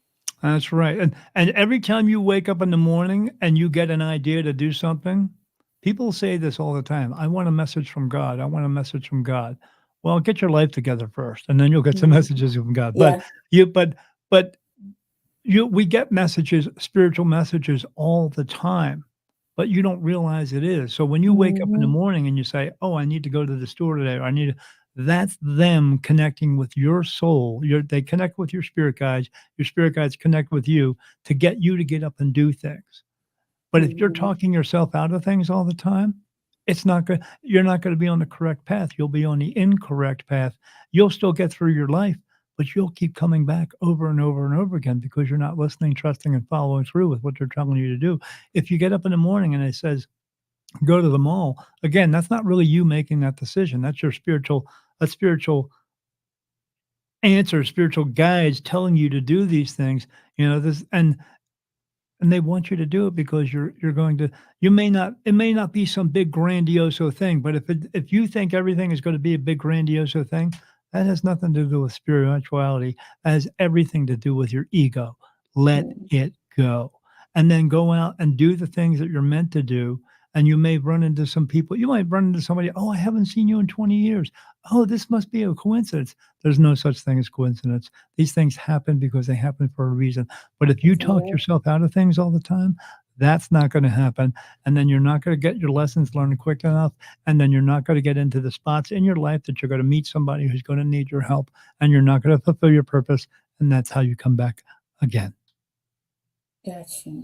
That's right, and every time you wake up in the morning and you get an idea to do something, people say this all the time, "I want a message from God, I want a message from God." Well, get your life together first, and then you'll get some Mhm. messages from God, Yeah. you but but we get messages, spiritual messages all the time, but you don't realize it is. So when you wake up in the Mhm. morning and you say, "Oh, I need to go to the store today," or "I need to," that's them connecting with your soul. They connect with your spirit guides connect with you to get you to get up and do things. But if you're Mhm. talking yourself out of things all the time, it's not good. You're not gonna be on the correct path. You'll be on the incorrect path. You'll still get through your life, but you'll keep coming back over and over and over again because you're not listening, trusting, and following through with what they're telling you to do. If you get up in the morning and it says, "Go to the mall," again, that's not really you making that decision. That's your spiritual answer, spiritual guides telling you to do these things. This and they want you to do it because you're going to you may not it may not be some big grandioso thing, but if you think everything is gonna be a big grandioso thing, that has nothing to do with spirituality. That has everything to do with your ego. Let Mhm. it go. And then go out and do the things that you're meant to do, and you may run into some people you might run into somebody, "Oh, I haven't seen you in 20 years. Oh, this must be a coincidence." There's no such thing as coincidence. These things happen because they happen for a reason. But if you Is that talk right? yourself out of things all the time, that's not gonna happen, and then you're not gonna get your lessons learned quick enough, and then you're not gonna get into the spots in your life that you're gonna meet somebody who's gonna need your help, and you're not gonna fulfill your purpose, and that's how you come back again. Gotcha.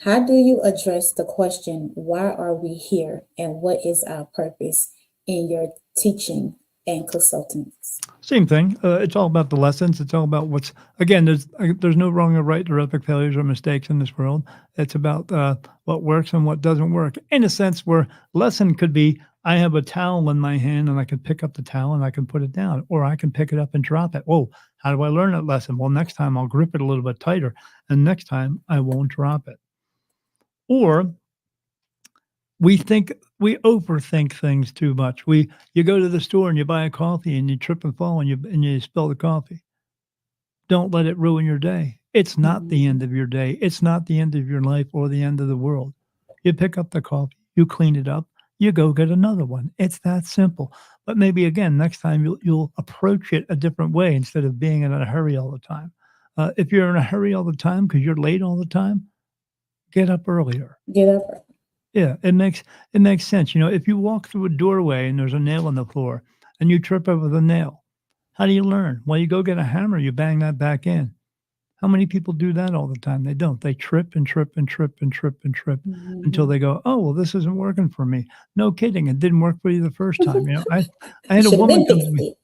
How do you address the question, why are we here and what is our purpose in your teaching and consultants? Same thing. It's all about the lessons. It's all about what's again. There's no wrong or right. There are epic failures or mistakes in this world. It's about what works and what doesn't work. In a sense, where lesson could be, I have a towel in my hand and I can pick up the towel and I can put it down, or I can pick it up and drop it. Whoa! How do I learn that lesson? Well, next time I'll grip it a little bit tighter, and next time I won't drop it. Or we overthink things too much. You go to the store and you buy a coffee and you trip and fall and you spill the coffee. Don't let it ruin your day. It's not the Mhm. end of your day. It's not the end of your life or the end of the world. You pick up the coffee, you clean it up, you go get another one. It's that simple. But maybe again, next time you'll approach it a different way instead of being in a hurry all the time. If you're in a hurry all the time because you're late all the time, get up earlier. Get up. Yeah, it makes sense. If you walk through a doorway and there's a nail on the floor and you trip over the nail, how do you learn? Well, you go get a hammer, you bang that back in. How many people do that all the time? They don't. They trip and trip and trip and trip and trip until Mhm. they go, "Oh, well, this isn't working for me." No kidding, it didn't work for you the first time. I You had a should have woman been come to fixed me. it.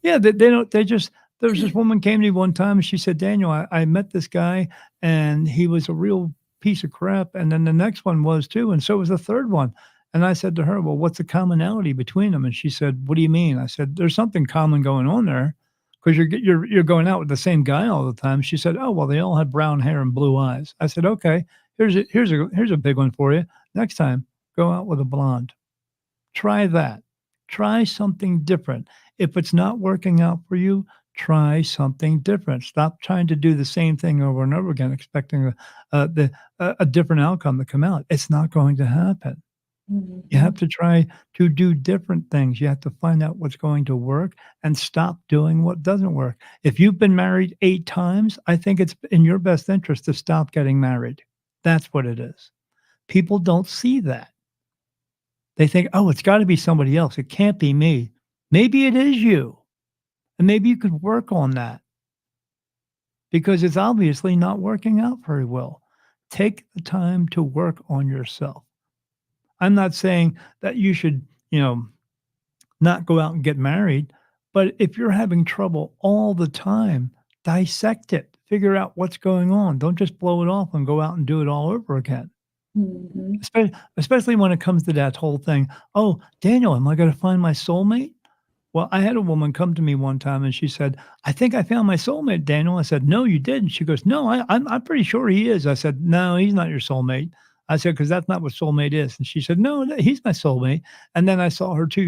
Yeah, they don't they just there was this woman came to me one time and she said, "Daniel, I met this guy and he was a real piece of crap, and then the next one was too, and so was the third one." And I said to her, "Well, what's the commonality between them?" And she said, "What do you mean?" I said, "There's something common going on there, because you're going out with the same guy all the time." She said, "Oh, well, they all had brown hair and blue eyes." I said, "Okay, here's a big one for you. Next time, go out with a blonde." Try that. Try something different. If it's not working out for you, try something different. Stop trying to do the same thing over and over again, expecting a different outcome to come out. It's not going to happen. You have Mhm. to try to do different things. You have to find out what's going to work and stop doing what doesn't work. If you've been married 8 times, I think it's in your best interest to stop getting married. That's what it is. People don't see that. They think, "Oh, it's gotta be somebody else. It can't be me." Maybe it is you, and maybe you could work on that because it's obviously not working out very well. Take the time to work on yourself. I'm not saying that you should, not go out and get married, but if you're having trouble all the time, dissect it. Figure out what's going on. Don't just blow it off and go out and do it all over again. Mhm. Especially when it comes to that whole thing, "Oh, Daniel, am I gonna find my soulmate?" Well, I had a woman come to me one time and she said, "I think I found my soulmate, Daniel." I said, "No, you didn't." She goes, "No, I'm pretty sure he is." I said, "No, he's not your soulmate." I said, "'Cause that's not what soulmate is." And she said, "No, he's my soulmate." And then I saw her 2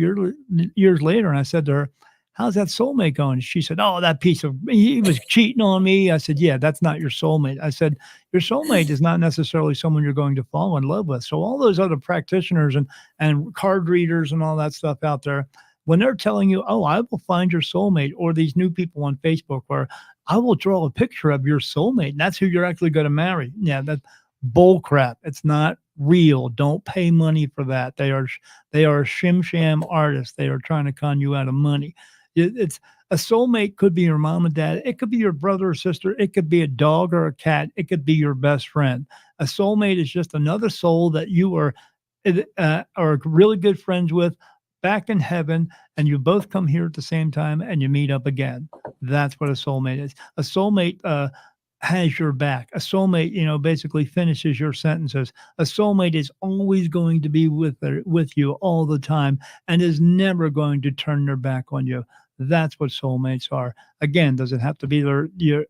years later and I said to her, how's that soulmate going? She said, oh, that piece of, he was cheating on me. I said, yeah, that's not your soulmate. I said, your soulmate is not necessarily someone you're going to fall in love with. So all those other practitioners and card readers and all that stuff out there, when they're telling you, oh, I will find your soulmate, or these new people on Facebook where I will draw a picture of your soulmate, and that's who you're actually going to marry. Yeah, that bull crap. It's not real. Don't pay money for that. They are shim sham artists. They are trying to con you out of money. It's a soulmate could be your mom and dad. It could be your brother or sister. It could be a dog or a cat. It could be your best friend. A soulmate is just another soul that you are really good friends with back in heaven, and you both come here at the same time and you meet up again. That's what a soulmate is. A soulmate has your back. A soulmate, basically finishes your sentences. A soulmate is always going to be with you all the time and is never going to turn their back on you. That's what soulmates are. Again, does it have to be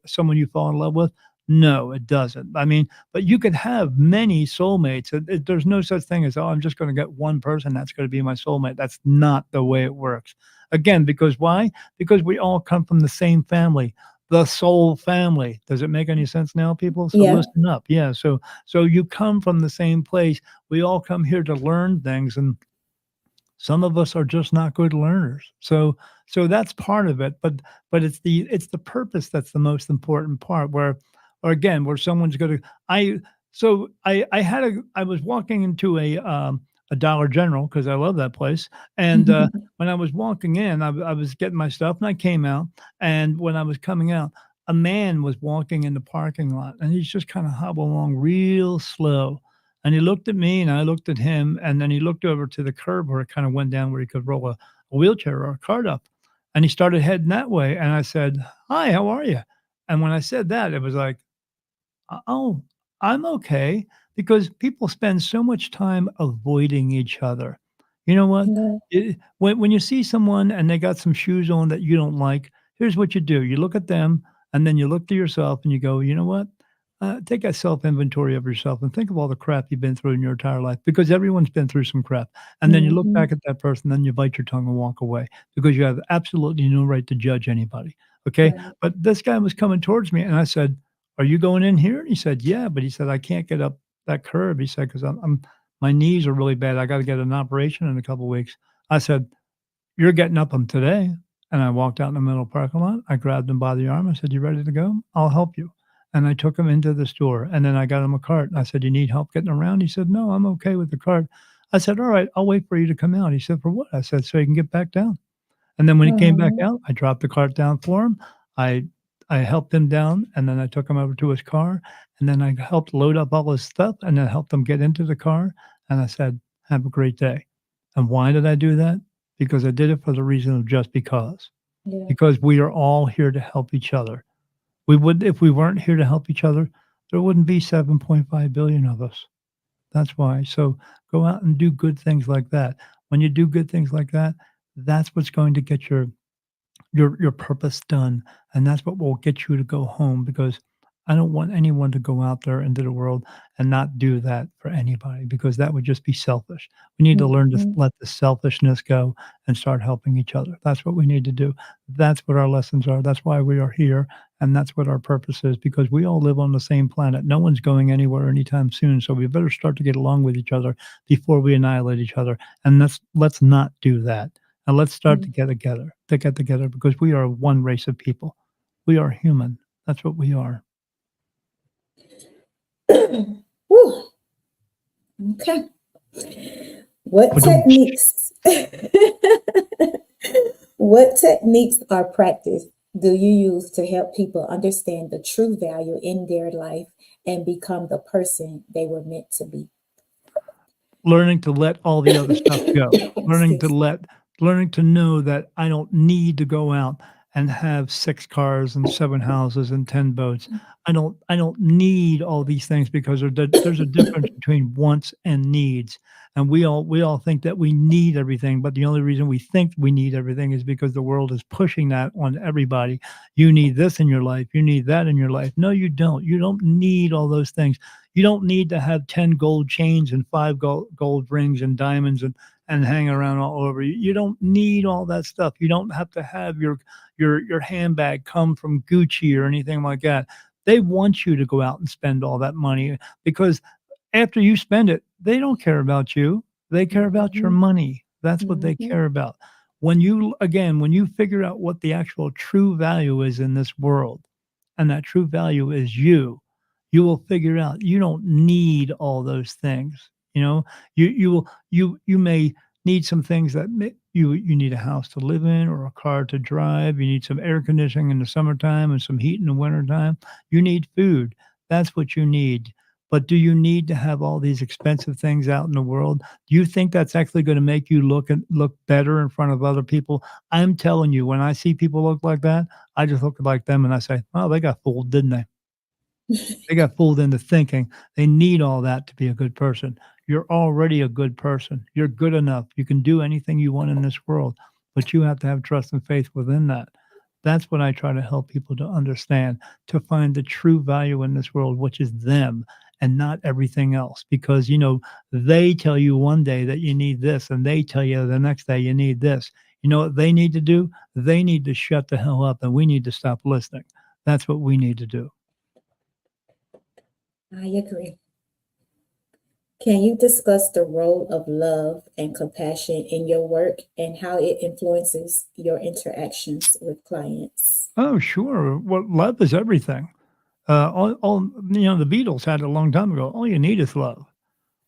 someone you fall in love with? No, it doesn't. I mean, but you could have many soulmates. There's no such thing as, oh, I'm just going to get one person that's going to be my soulmate. That's not the way it works. Again, because why? Because we all come from the same family, the soul family. Does it make any sense now, people? So Yeah. listen up. Yeah. So you come from the same place. We all come here to learn things, and some of us are just not good learners. So that's part of it. But it's the purpose that's the most important part. Or again, where someone's going to. I was walking into a Dollar General because I love that place, and when I was walking in, I was getting my stuff, and I came out. And when I was coming out, a man was walking in the parking lot, and he's just kind of hobbling along real slow. And he looked at me, and I looked at him, and then he looked over to the curb where it kind of went down where he could roll a wheelchair or a cart up. And he started heading that way. And I said, hi, how are you? And when I said that, it was like, oh, I'm okay, because people spend so much time avoiding each other. You know what? Yeah. When you see someone and they got some shoes on that you don't like, here's what you do. You look at them, and then you look to yourself and you go, you know what? Take a self inventory of yourself and think of all the crap you've been through in your entire life, because everyone's been through some crap. And then you look back at that person, then you bite your tongue and walk away, because you have absolutely no right to judge anybody. Okay. Right. But this guy was coming towards me, and I said, are you going in here? And he said, yeah. But he said, I can't get up that curb. He said, because my knees are really bad. I got to get an operation in a couple of weeks. I said, you're getting up them today. And I walked out in the middle of the parking lot. I grabbed him by the arm. I said, you ready to go? I'll help you. And I took him into the store, and then I got him a cart. And I said, you need help getting around? He said, no, I'm okay with the cart. I said, all right, I'll wait for you to come out. He said, for what? I said, so you can get back down. And then when he came back out, I dropped the cart down for him. I helped him down, and then I took him over to his car, and then I helped load up all his stuff, and then helped him get into the car. And I said, have a great day. And why did I do that? Because I did it for the reason of just because. Yeah. Because we are all here to help each other. If we weren't here to help each other, there wouldn't be 7.5 billion of us. That's why. So go out and do good things like that. When you do good things like that, that's what's going to get your purpose done, and that's what will get you to go home, because I don't want anyone to go out there into the world and not do that for anybody, because that would just be selfish. We need to learn to let the selfishness go and start helping each other. That's what we need to do. That's what our lessons are. That's why we are here, and that's what our purpose is, because we all live on the same planet. No one's going anywhere anytime soon, so we better start to get along with each other before we annihilate each other, and let's not do that. And let's start to get together, because we are one race of people. We are human. That's what we are. Whew. Okay. What techniques or practice do you use to help people understand the true value in their life and become the person they were meant to be? Learning to let all the other stuff go. Learning to know that I don't need to go out and have 6 cars and 7 houses and 10 boats. I don't need all these things, because there's a difference between wants and needs. And we all think that we need everything, but the only reason we think we need everything is because the world is pushing that on everybody. You need this in your life. You need that in your life. No, you don't. You don't need all those things. You don't need to have 10 gold chains and 5 gold rings and diamonds and hang around all over you. You don't need all that stuff. You don't have to have your handbag come from Gucci or anything like that. They want you to go out and spend all that money because after you spend it, they don't care about you. They care about your Mhm. money. That's what they Mhm. care about. When you figure out what the actual true value is in this world, and that true value is you will figure out you don't need all those things. You know, you may need some things that you need a house to live in or a car to drive. You need some air conditioning in the summertime and some heat in the wintertime. You need food. That's what you need. But do you need to have all these expensive things out in the world? Do you think that's actually going to make you look better in front of other people? I'm telling you, when I see people look like that, I just look like them and I say, "Oh, they got fooled, didn't they? They got fooled into thinking they need all that to be a good person. You're already a good person. You're good enough. You can do anything you want in this world, but you have to have trust and faith within that." That's what I try to help people to understand, to find the true value in this world, which is them and not everything else. Because, they tell you one day that you need this, and they tell you the next day you need this. You know what they need to do? They need to shut the hell up, and we need to stop listening. That's what we need to do. I agree. Can you discuss the role of love and compassion in your work and how it influences your interactions with clients? Oh, sure. Well, love is everything. The Beatles had it a long time ago. All you need is love.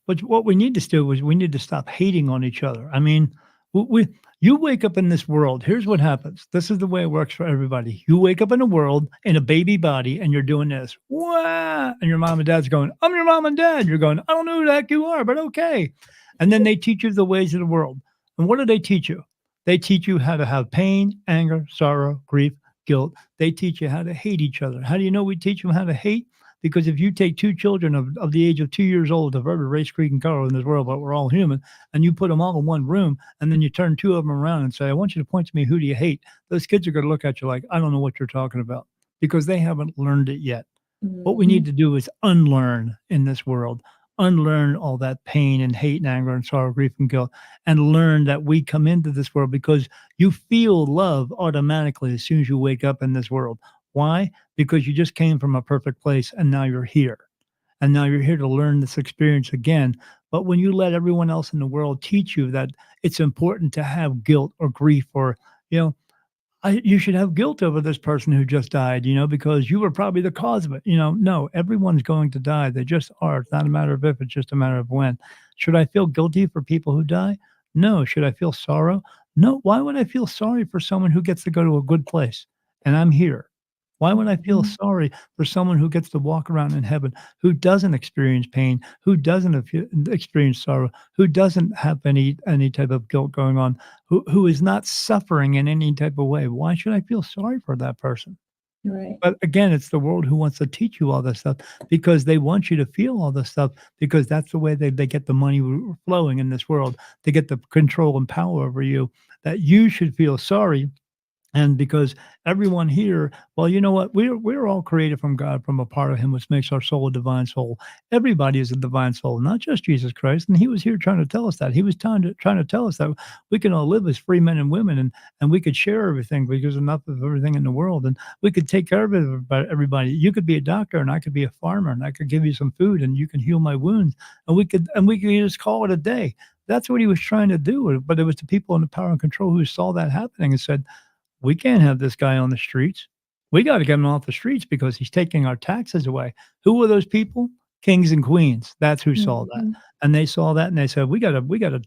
But what we need to do is we need to stop hating on each other. I mean, we you wake up in this world. Here's what happens. This is the way it works for everybody. You wake up in a world in a baby body, and you're doing this. Wah! And your mom and dad's going, "I'm your mom and dad." You're going, "I don't know who the heck you are, but okay." And then they teach you the ways of the world. And what do they teach you? They teach you how to have pain, anger, sorrow, grief, guilt. They teach you how to hate each other. How do you know we teach them how to hate? Because if you take two children of the age of 2 years old of every race, creed, and color in this world, but we're all human, and you put them all in one room, and then you turn two of them around and say, "I want you to point to me, who do you hate?" Those kids are going to look at you like, "I don't know what you're talking about," because they haven't learned it yet. What we need Mhm. to do is unlearn in this world, unlearn all that pain and hate and anger and sorrow, grief and guilt, and learn that we come into this world because you feel love automatically as soon as you wake up in this world. Why? Because you just came from a perfect place and now you're here. And now you're here to learn this experience again. But when you let everyone else in the world teach you that it's important to have guilt or grief or, you know, you should have guilt over this person who just died, because you were probably the cause of it. No, everyone's going to die. They just are. It's not a matter of if, it's just a matter of when. Should I feel guilty for people who die? No. Should I feel sorrow? No. Why would I feel sorry for someone who gets to go to a good place and I'm here? Why would I feel Mhm. sorry for someone who gets to walk around in heaven, who doesn't experience pain, who doesn't experience sorrow, who doesn't have any type of guilt going on, who is not suffering in any type of way? Why should I feel sorry for that person? Right. But again, it's the world who wants to teach you all this stuff because they want you to feel all this stuff because that's the way they get the money flowing in this world. They get the control and power over you that you should feel sorry. And because everyone here, well, you know what? We're all created from God, from a part of Him, which makes our soul a divine soul. Everybody is a divine soul, not just Jesus Christ. And He was here trying to tell us that. He was trying to tell us that we can all live as free men and women, and we could share everything because there's enough of everything in the world, and we could take care of everybody. You could be a doctor, and I could be a farmer, and I could give you some food, and you can heal my wounds, and we could just call it a day. That's what He was trying to do. But it was the people in the power and control who saw that happening and said, we can't have this guy on the streets. We got to get him off the streets because he's taking our taxes away. Who were those people? Kings and queens. That's who saw that. Mhm. And they saw that and they said, we got to,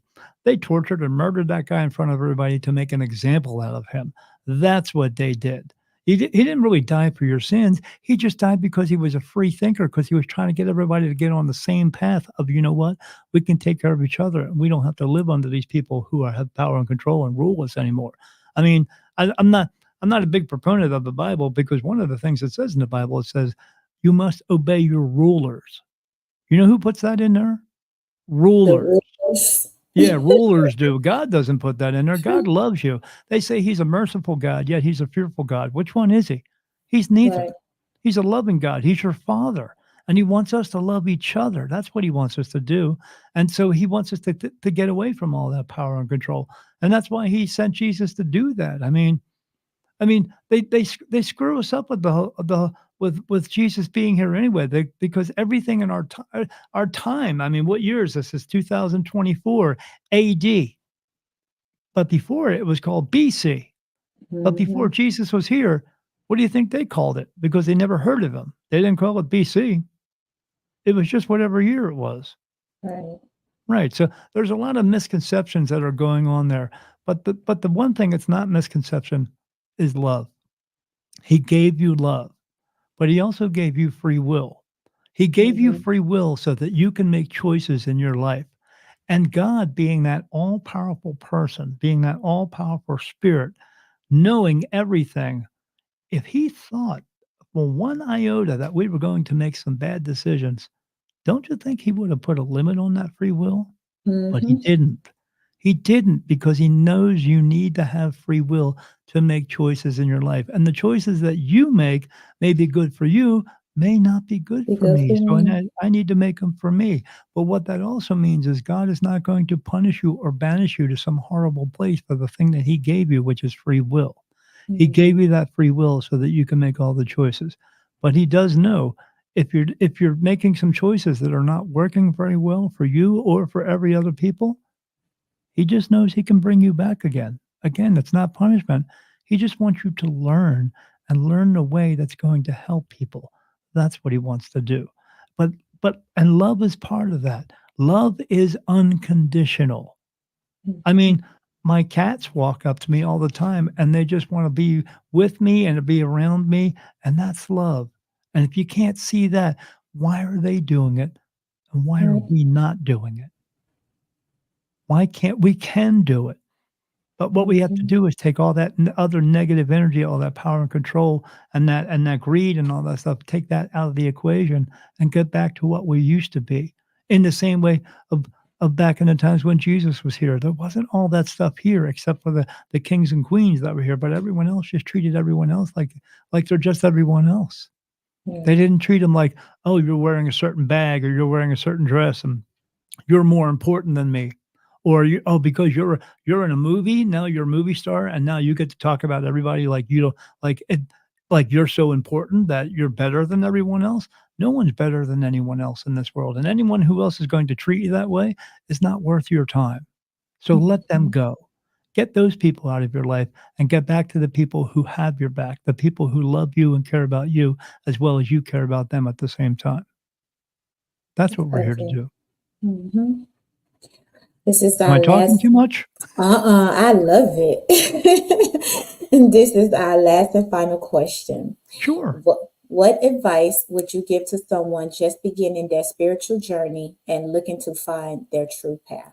they tortured and murdered that guy in front of everybody to make an example out of him. That's what they did. He didn't really die for your sins. He just died because he was a free thinker, because he was trying to get everybody to get on the same path of, you know what, we can take care of each other and we don't have to live under these people who have power and control and rule us anymore. I mean, I'm not a big proponent of the Bible because one of the things it says in the Bible, it says, "You must obey your rulers." You know who puts that in there? The Rulers. rules. Yeah, rulers do. God doesn't put that in there. God loves you. They say He's a merciful God, yet He's a fearful God. Which one is He? He's neither. Right. He's a loving God. He's your Father. and he wants us to love each other. That's what he wants us to do. And so he wants us to get away from all that power and control. And that's why he sent Jesus to do that. I mean, they screw us up with with Jesus being here anyway. Because everything in our time. I mean, what year is this? It's 2024 A.D. But before it was called B.C. But before Mhm. Jesus was here, what do you think they called it? Because they never heard of him. They didn't call it B.C. It was just whatever year it was. Right. Right. So there's a lot of misconceptions that are going on there. But the one thing that's not misconception is love. He gave you love, but he also gave you free will. He gave you Mhm. free will so that you can make choices in your life. And God, being that all powerful person, being that all powerful spirit, knowing everything, if he thought for one iota that we were going to make some bad decisions, don't you think he would have put a limit on that free will? But he Mhm. didn't. He didn't because he knows you need to have free will to make choices in your life, and the choices that you make may be good for you, may not be good Be for good me, for so me. I need to make them for me. But what that also means is God is not going to punish you or banish you to some horrible place for the thing that he gave you, which is free will. He Mhm. gave you that free will so that you can make all the choices. But he does know if you're making some choices that are not working very well for you or for every other people, he just knows he can bring you back again. Again, it's not punishment. He just wants you to learn and learn the way that's going to help people. That's what he wants to do. But and love is part of that. Love is unconditional. I Mhm. mean, my cats walk up to me all the time and they just want to be with me and to be around me, and that's love. And if you can't see that, why are they doing it and why are Right. we not doing it? Why can't we can do it? But what we have to Mhm. do is take all that other negative energy, all that power and control, and that greed and all that stuff, take that out of the equation and get back to what we used to be. In the same way of back in the times when Jesus was here, there wasn't all that stuff here except for the kings and queens that were here, but everyone else just treated everyone else like they're just everyone else. Yeah. They didn't treat them like, "Oh, you're wearing a certain bag or you're wearing a certain dress, and you're more important than me." Or you oh, because you're in a movie, now you're a movie star, and now you get to talk about everybody like you don't like it like you're so important that you're better than everyone else. No one's better than anyone else in this world, and anyone who else is going to treat you that way is not worth your time. So let them Mhm. go. Get those people out of your life and get back to the people who have your back, the people who love you and care about you as well as you care about them at the same time. That's what we're here to Okay. do. Mhm. This is Am our I talking last. too much? I love it. And this is our last and final question. Sure. What advice would you give to someone just beginning their spiritual journey and looking to find their true path?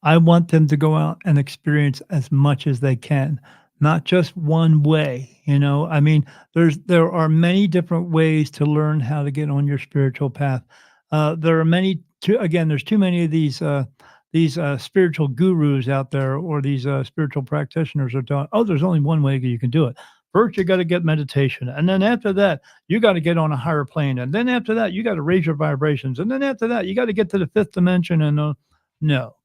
I want them to go out and experience as much as they can, not just one way, you know? I mean, there are many different ways to learn how to get on your spiritual path. There are many too again, there's too many of these spiritual gurus out there or these spiritual practitioners are telling, "Oh, there's only one way you can do it. First, you gotta get meditation, and then after that, you gotta get on a higher plane, and then after that, you gotta raise your vibrations, and then after that, you gotta get to the 5th dimension," and, no.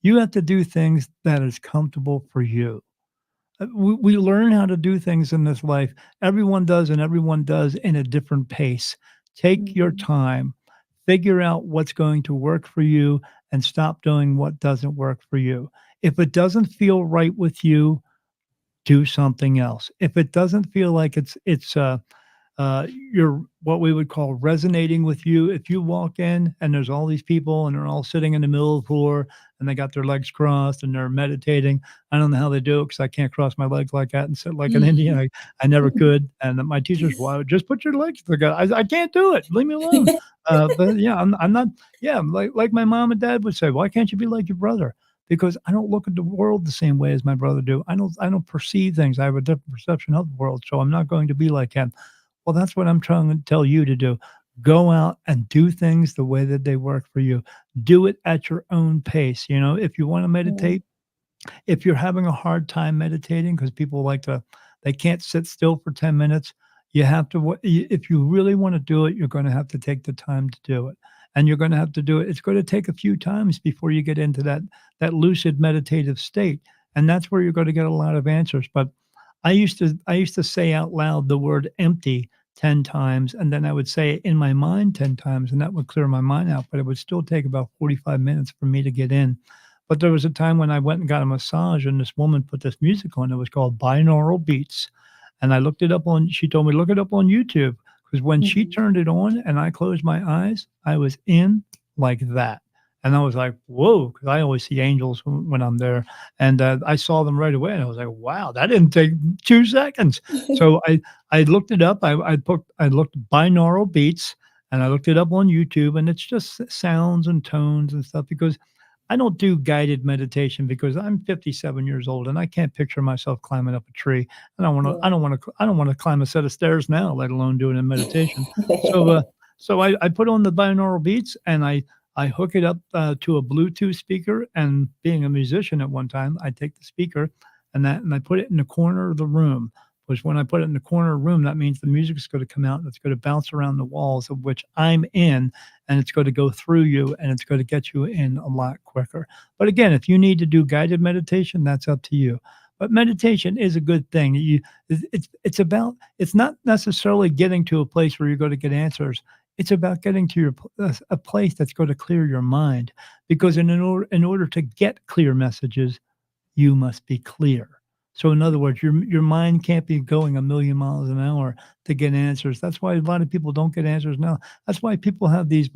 You have to do things that is comfortable for you. We learn how to do things in this life. Everyone does, and everyone does in a different pace. Take your Mhm. time, figure out what's going to work for you, and stop doing what doesn't work for you. If it doesn't feel right with you, do something else. If it doesn't feel like you're what we would call resonating with you. If you walk in and there's all these people and they're all sitting in the middle of the floor and they got their legs crossed and they're meditating. I don't know how they do it because I can't cross my legs like that and sit like an Indian. I never could. And my teachers, well, just put your legs together. I can't do it. Leave me alone. But yeah, I'm not. Yeah, like my mom and dad would say, why can't you be like your brother? Because I don't look at the world the same way as my brother do. I don't perceive things. I have a different perception of the world, so I'm not going to be like him. Well, that's what I'm trying to tell you to do. Go out and do things the way that they work for you. Do it at your own pace. You know, if you want to Yeah. meditate, if you're having a hard time meditating, because people like to, they can't sit still for 10 minutes, You have to, if you really want to do it, you're going to have to take the time to do it. And you're going to have to do it. It's going to take a few times before you get into that lucid meditative state. And that's where you're going to get a lot of answers. But I used to say out loud the word empty 10 times, and then I would say it in my mind 10 times, and that would clear my mind out, but it would still take about 45 minutes for me to get in. But there was a time when I went and got a massage, and this woman put this music on. It was called binaural beats, and I looked it up on she told me, "Look it up on YouTube," because when she Mhm. turned it on and I closed my eyes, I was in like that. And I was like, "Whoa!" Because I always see angels when I'm there, and, I saw them right away, and I was like, "Wow, that didn't take 2 seconds." So I looked it up. I looked binaural beats, and I looked it up on YouTube, and it's just sounds and tones and stuff because I don't do guided meditation because I'm 57 years old and I can't picture myself climbing up a tree. I don't wanna I Yeah. don't wanna I don't wanna climb a set of stairs now, let alone doing a meditation. So, so I put on the binaural beats and I hook it up, to a Bluetooth speaker, and being a musician at one time, I take the speaker and I put it in the corner of the room, which when I put it in the corner of the room, that means the music is gonna come out and it's gonna bounce around the walls of which I'm in, and it's gonna go through you, and it's gonna get you in a lot quicker. But again, if you need to do guided meditation, that's up to you. But meditation is a good thing. It's about it's not necessarily getting to a place where you're gonna get answers. It's about getting to a place that's going to clear your mind, because in order to get clear messages, you must be clear. So in other words, your mind can't be going a million miles an hour to get answers. That's why a lot of people don't get answers now. That's why people have these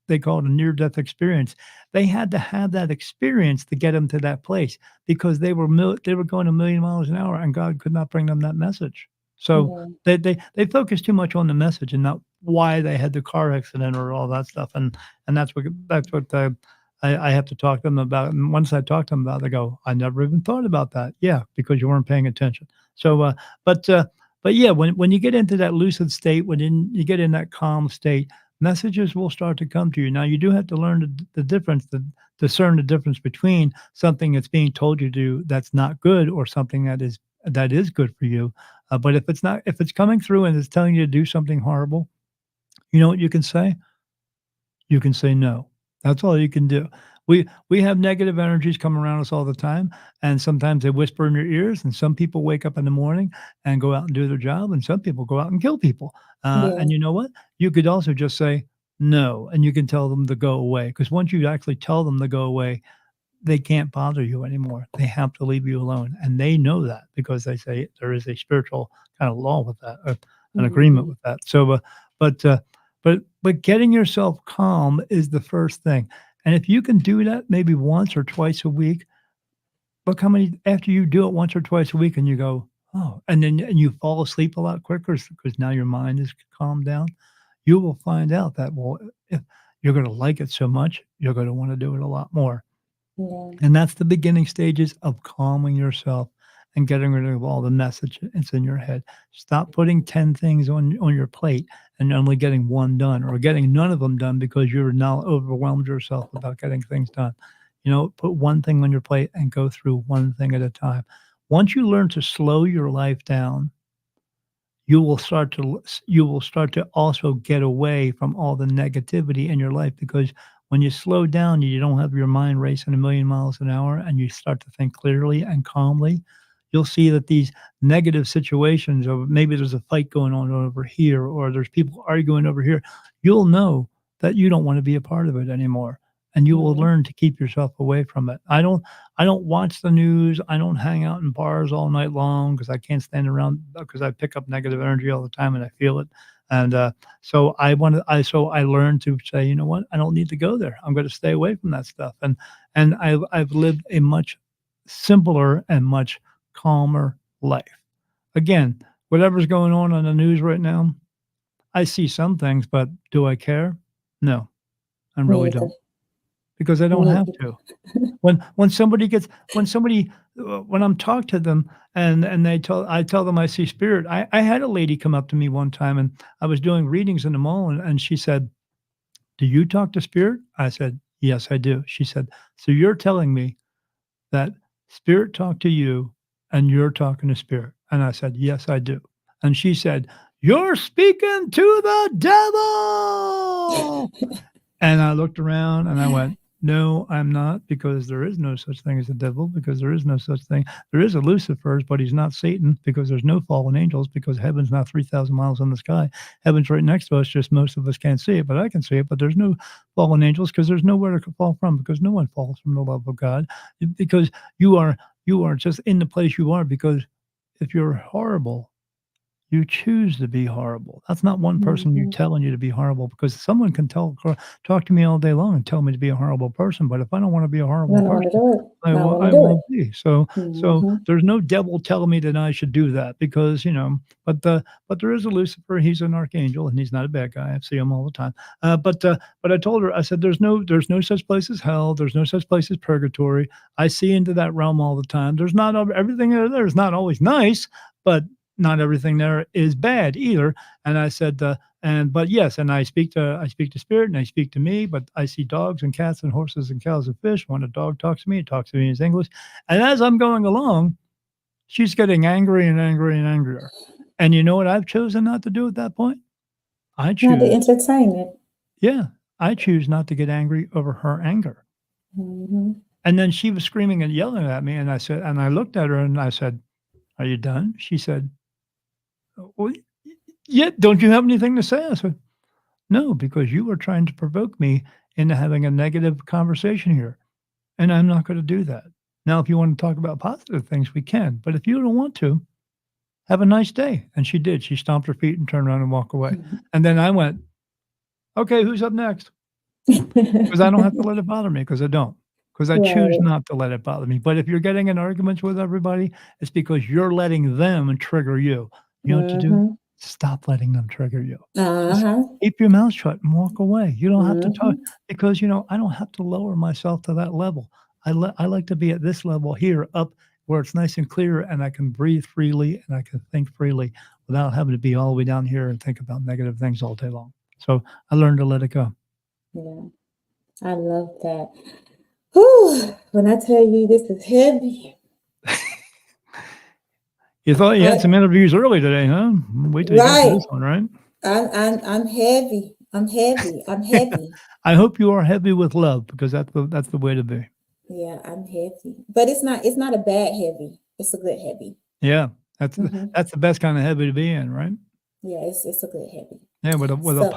they call it a near death experience. They had to have that experience to get them to that place because they were going a million miles an hour and God could not bring them that message. So Yeah. they focus too much on the message and not why they had the car accident or all that stuff. And that's what I have to talk to them about it, and once I talk to them about it, they go, "I never even thought about that." Yeah, because you weren't paying attention. So, but, uh, but yeah, when you get into that lucid state, you get in that calm state, messages will start to come to you. Now, you do have to learn the difference, discern the difference between something that's being told you to do that's not good or something that is good for you. But if it's coming through and it's telling you to do something horrible, you know what you can say? You can say no. That's all you can do. We have negative energies come around us all the time, and sometimes they whisper in your ears, and some people wake up in the morning and go out and do their job, and some people go out and kill people. Yeah. And you know what? You could also just say no, and you can tell them to go away. Because once you actually tell them to go away, they can't bother you anymore. They have to leave you alone, and they know that because they say there is a spiritual kind of law with that, an agreement Mhm. with that. So, but uh, but getting yourself calm is the first thing, and if you can do that maybe once or twice a week, look how many after you do it once or twice a week, and you go, oh, and you fall asleep a lot quicker because now your mind is calmed down. You will find out that well, if you're going to like it so much, you're going to want to do it a lot more. Yeah. And that's the beginning stages of calming yourself and getting rid of all the message that's in your head. Stop putting 10 things on your plate and only getting one done or getting none of them done because you're now overwhelmed yourself about getting things done. Put one thing on your plate and go through one thing at a time. Once you learn to slow your life down, you will start to also get away from all the negativity in your life because when you slow down, you don't have your mind racing a million miles an hour and you start to think clearly and calmly. You'll see that these negative situations, or maybe there's a fight going on over here, or there's people arguing over here, you'll know that you don't want to be a part of it anymore. And you will Mhm. learn to keep yourself away from it. I don't watch the news. I don't hang out in bars all night long because I can't stand around because I pick up negative energy all the time and I feel it. And so I learned to say, you know what, I don't need to go there. I'm going to stay away from that stuff. And I've lived a much simpler and much calmer life. Again, whatever's going on the news right now, I see some things, but do I care? No, I Me really either. don't because I don't Me have either. to. When I'm talk to them and I tell them I see spirit. I had a lady come up to me one time and I was doing readings in the mall and she said, "Do you talk to spirit?" I said, "Yes, I do." She said, "So you're telling me that spirit talked to you and you're talking to spirit?" And I said, "Yes, I do." And she said, "You're speaking to the devil." And I looked around and I went, "No, I'm not, because there is no such thing as a devil, because there is no such thing. There is a Lucifer, but he's not Satan, because there's no fallen angels, because heaven's not 3,000 miles in the sky. Heaven's right next to us, just most of us can't see it, but I can see it. But there's no fallen angels, because there's nowhere to fall from, because no one falls from the love of God, because you are just in the place you are, because if you're horrible, you choose to be horrible. That's not one person you Mhm. telling you to be horrible, because someone can talk to me all day long and tell me to be a horrible person, but if I don't wanna be a I horrible don't want to person, do it. I I won't want to I do it. won't be. So Mhm. there's no devil telling me that I should do that, because, but there is a Lucifer, he's an archangel, and he's not a bad guy. I see him all the time. But I told her, I said, "There's no such place as hell. There's no such place as purgatory. I see into that realm all the time. There's not everything there is not always nice, but not everything there is bad either." And I said, but yes, and I speak to spirit and I speak to me, but I see dogs and cats and horses and cows and fish. When a dog talks to me, it talks to me in English. And as I'm going along, she's getting angry and angry and angrier. And you know what I've chosen not to do at that point? I Not to choose, entertain it. yeah, I choose not to get angry over her anger. Mhm. And then she was screaming and yelling at me, and I looked at her and I said, "Are you done?" She said, "Well, yeah, don't you have anything to say?" I said, "No, because you are trying to provoke me into having a negative conversation here, and I'm not gonna do that. Now, if you wanna talk about positive things, we can, but if you don't want to, have a nice day." And she did. She stomped her feet and turned around and walked away. And then I went, "Okay, who's up next?" 'Cause I don't have to let it bother me, because I don't. Because I choose Right. not to let it bother me. But if you're getting in arguments with everybody, it's because you're letting them trigger you. You know what to do? Mhm. Stop letting them trigger you. Just Uh-huh. keep your mouth shut and walk away. You don't have to talk, Mhm. because, I don't have to lower myself to that level. I like to be at this level here, up where it's nice and clear, and I can breathe freely and I can think freely without having to be all the way down here and think about negative things all day long. So I learned to let it go. Yeah. I love that. Whew. When I tell you this is heavy, You thought you had I some interviews early today, huh? Wait till you get to right. this one, right? I'm heavy. I'm heavy. I'm heavy. I hope you are heavy with love, because that's the way to be. Yeah, I'm heavy. But it's not a bad heavy. It's a good heavy. Yeah, that's the Mhm. that's the best kind of heavy to be in, right? Yeah, it's a good heavy. Yeah, with a So,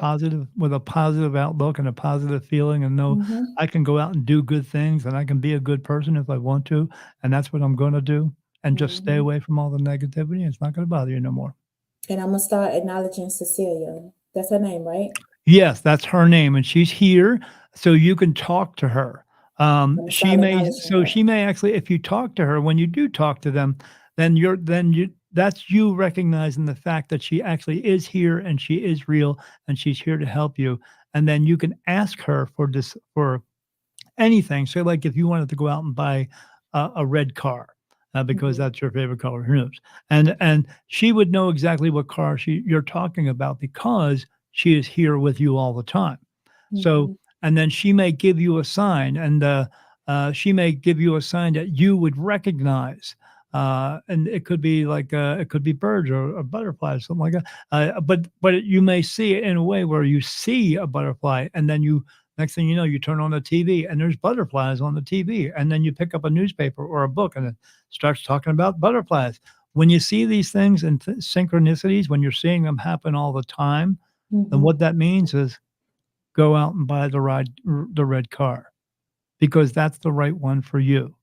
positive outlook and a positive feeling, and know mhm, I can go out and do good things, and I can be a good person if I want to, and that's what I'm gonna do, and just stay mhm. away from all the negativity. It's not gonna bother you no more. And I'm gonna start acknowledging Cecilia. That's her name, right? Yes, that's her name, and she's here, so you can talk to her. I'm gonna start acknowledging her. She may actually, if you talk to her, when you do talk to them, then you that's you recognizing the fact that she actually is here and she is real and she's here to help you, and then you can ask her for anything. So, like, if you wanted to go out and buy a red car, because Mhm, that's your favorite color, who knows? And she would know exactly what car you're talking about, because she is here with you all the time. So, mhm, and then she may give you a sign, and she may give you a sign that you would recognize. And it could be like it could be birds or butterflies, something like that. But you may see it in a way where you see a butterfly, and then you next thing you know, you turn on the TV and there's butterflies on the TV. And then you pick up a newspaper or a book and it starts talking about butterflies. When you see these things and synchronicities, when you're seeing them happen all the time, then mhm, what that means is go out and buy the red car, because that's the right one for you.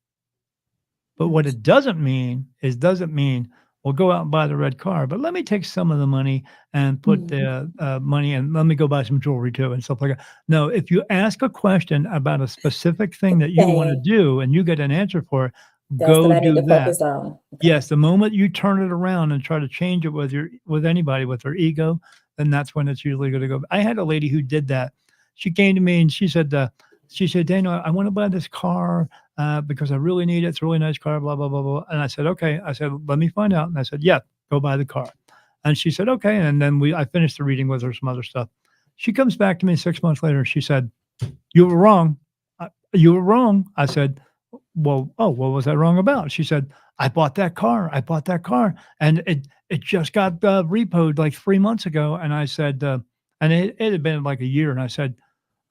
But what abs it doesn't mean is doesn't mean, "Well, go out and buy the red car, but let me take some of the money and put mhm. the, money, and let me go buy some jewelry too," and stuff like that. No, if you ask a question about a specific thing that you wanna Thing. do and you get an answer for it, That's what go I need do to that. focus on. Okay. Yes, the moment you turn it around and try to change it with anybody, with their ego, then that's when it's usually gonna go. I had a lady who did that. She came to me and she said, "Daniel, I wanna buy this car, because I really need it. It's a really nice car, blah, blah, blah, blah." And I said, "Okay." I said, "Let me find out." And I said, "Yeah, go buy the car." And she said, "Okay." And then I finished the reading with her, some other stuff. She comes back to me 6 months later. She said, "You were wrong. You were wrong." I said, "Well, oh, what was I wrong about?" She said, "I bought that car. I bought that car, and it just got repoed like 3 months ago. And I said, and it had been like a year. And I said,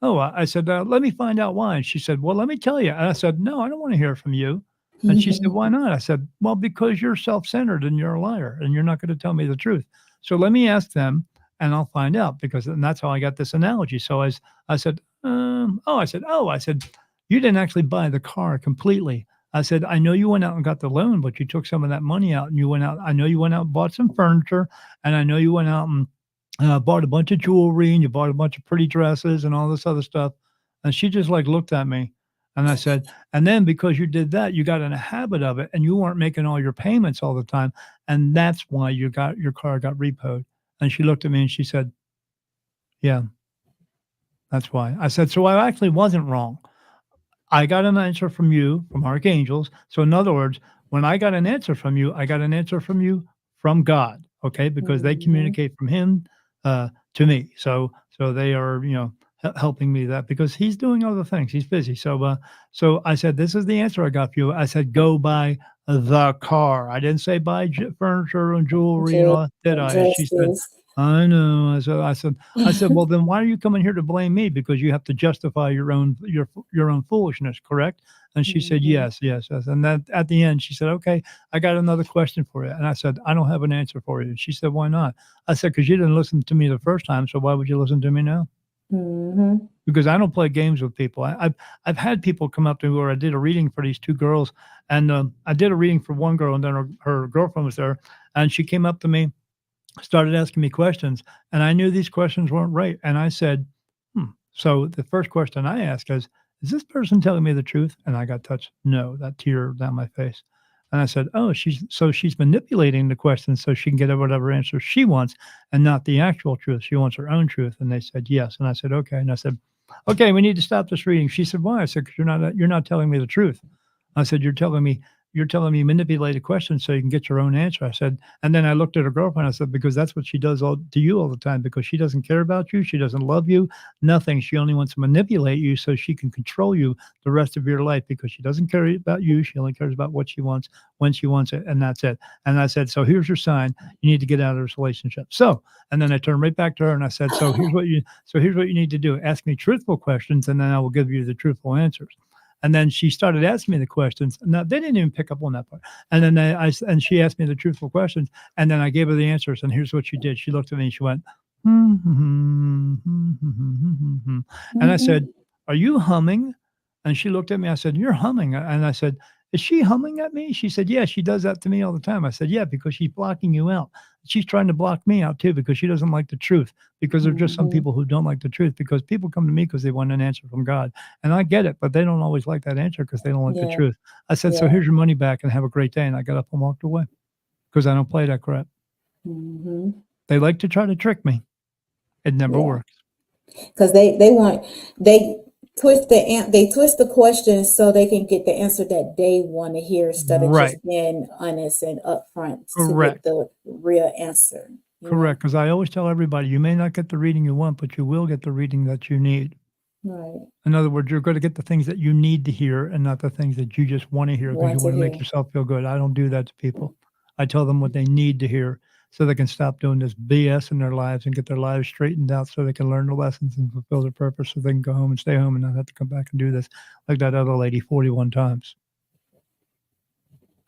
oh, I said, let me find out why. And she said, well, let me tell you. And I said, no, I don't want to hear from you. And she said, why not? I said, well, because you're self-centered and you're a liar and you're not going to tell me the truth. So let me ask them and I'll find out and that's how I got this analogy. So I said, I said, you didn't actually buy the car completely. I said, I know you went out and got the loan, but you took some of that money out and you went out. I know you went out and bought some furniture and I know you went out and bought a bunch of jewelry and you bought a bunch of pretty dresses and all this other stuff. And she just like looked at me and I said, and then because you did that, you got in a habit of it and you weren't making all your payments all the time. And that's why your car got repoed. And she looked at me and she said, yeah, that's why. I said, so I actually wasn't wrong. I got an answer from you, from archangels. So in other words, when I got an answer from you, I got an answer from you from God. Okay. Because they communicate from him to me. So they are, helping me that because he's doing other things. He's busy. So I said, this is the answer I got for you. I said, go buy the car. I didn't say buy furniture and jewelry and all that, did I? And she said, I know. I said, well, then why are you coming here to blame me? Because you have to justify your own foolishness, correct? And she said, yes. And that at the end, she said, okay, I got another question for you. And I said, I don't have an answer for you. She said, why not? I said, because you didn't listen to me the first time. So why would you listen to me now? Because I don't play games with people. I've had people come up to me where I did a reading for these two girls, and I did a reading for one girl, and then her girlfriend was there, and she came up to me, started asking me questions, and I knew these questions weren't right, and I said, So the first question I asked is this person telling me the truth? And I got touched. No, that tear down my face. And I said, oh, she's manipulating the question so she can get whatever answer she wants and not the actual truth. She wants her own truth. And they said, yes. And I said, okay. And I said, okay, we need to stop this reading. She said, why? I said, because you're not telling me the truth. I said, you're telling me manipulate a question so you can get your own answer. I said, and then I looked at her girlfriend. I said, because that's what she does to you all the time, because she doesn't care about you. She doesn't love you, nothing. She only wants to manipulate you so she can control you the rest of your life, because she doesn't care about you. She only cares about what she wants, when she wants it. And that's it. And I said, so here's your sign. You need to get out of this relationship. So, and then I turned right back to her and I said, so here's what you need to do. Ask me truthful questions and then I will give you the truthful answers. And then she started asking me the questions. Now they didn't even pick up on that part. And then she asked me the truthful questions, and then I gave her the answers. And here's what she did. She looked at me and she went, and I said, "Are you humming?" And she looked at me. I said, "You're humming." And I said, "Is she humming at me?" She said, "Yeah, she does that to me all the time." I said, "Yeah, because she's blocking you out. She's trying to block me out too because she doesn't like the truth. Because there are just some people who don't like the truth. Because people come to me because they want an answer from God, and I get it, but they don't always like that answer because they don't like the truth." I said, "So here's your money back and have a great day." And I got up and walked away because I don't play that crap. They like to try to trick me. It never works. Because they twist the question so they can get the answer that they want to hear instead of just being honest and upfront to get the real answer. Correct. Because I always tell everybody, you may not get the reading you want, but you will get the reading that you need. Right. In other words, you're going to get the things that you need to hear and not the things that you just want to hear because you want to make yourself feel good. I don't do that to people. I tell them what they need to hear so they can stop doing this BS in their lives and get their lives straightened out so they can learn the lessons and fulfill their purpose so they can go home and stay home and not have to come back and do this like that other lady 41 times.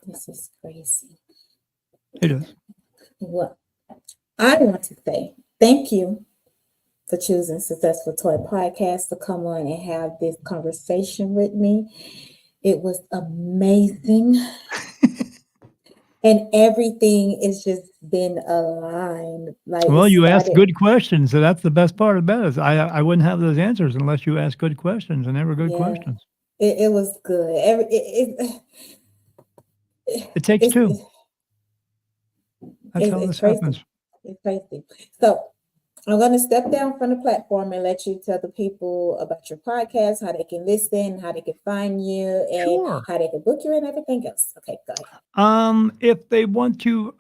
This is crazy. It is. Well, I want to say thank you for choosing Successful Toy Podcast to come on and have this conversation with me. It was amazing. And everything has just been aligned. Well, you asked good questions, so that's the best part about it. I wouldn't have those answers unless you asked good questions, and they were good questions. It was good. It takes two. That's how this happens. It's crazy. So I'm going to step down from the platform and let you tell the people about your podcast, how they can listen, how they can find you, and how they can book you and everything else. Okay, go ahead. If they want to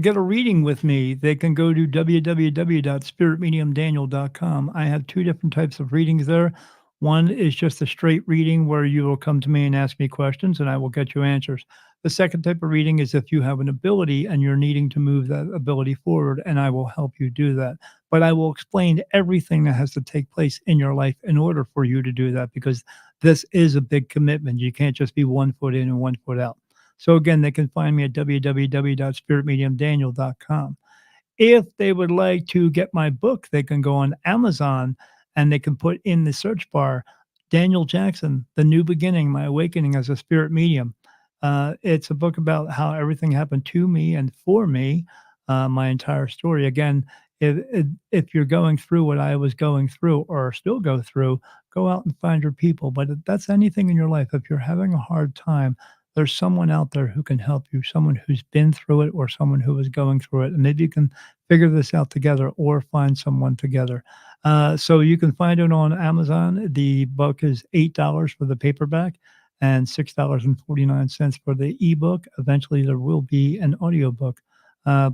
get a reading with me, they can go to www.spiritmediumdaniel.com. I have two different types of readings there. One is just a straight reading where you will come to me and ask me questions and I will get you answers. The second type of reading is if you have an ability and you're needing to move that ability forward, and I will help you do that. But I will explain everything that has to take place in your life in order for you to do that, because this is a big commitment. You can't just be 1 foot in and 1 foot out. So again, they can find me at www.spiritmediumdaniel.com. If they would like to get my book, they can go on Amazon and they can put in the search bar Daniel Jackson, The New Beginning, My Awakening as a Spirit Medium. It's a book about how everything happened to me and for me, my entire story. Again, if you're going through what I was going through or still go through, go out and find your people. But if that's anything in your life, if you're having a hard time, there's someone out there who can help you, someone who's been through it or someone who is going through it. And maybe you can figure this out together or find someone together. So you can find it on Amazon. The book is $8 for the paperback and $6.49 for the ebook. Eventually, there will be an audiobook. Yeah,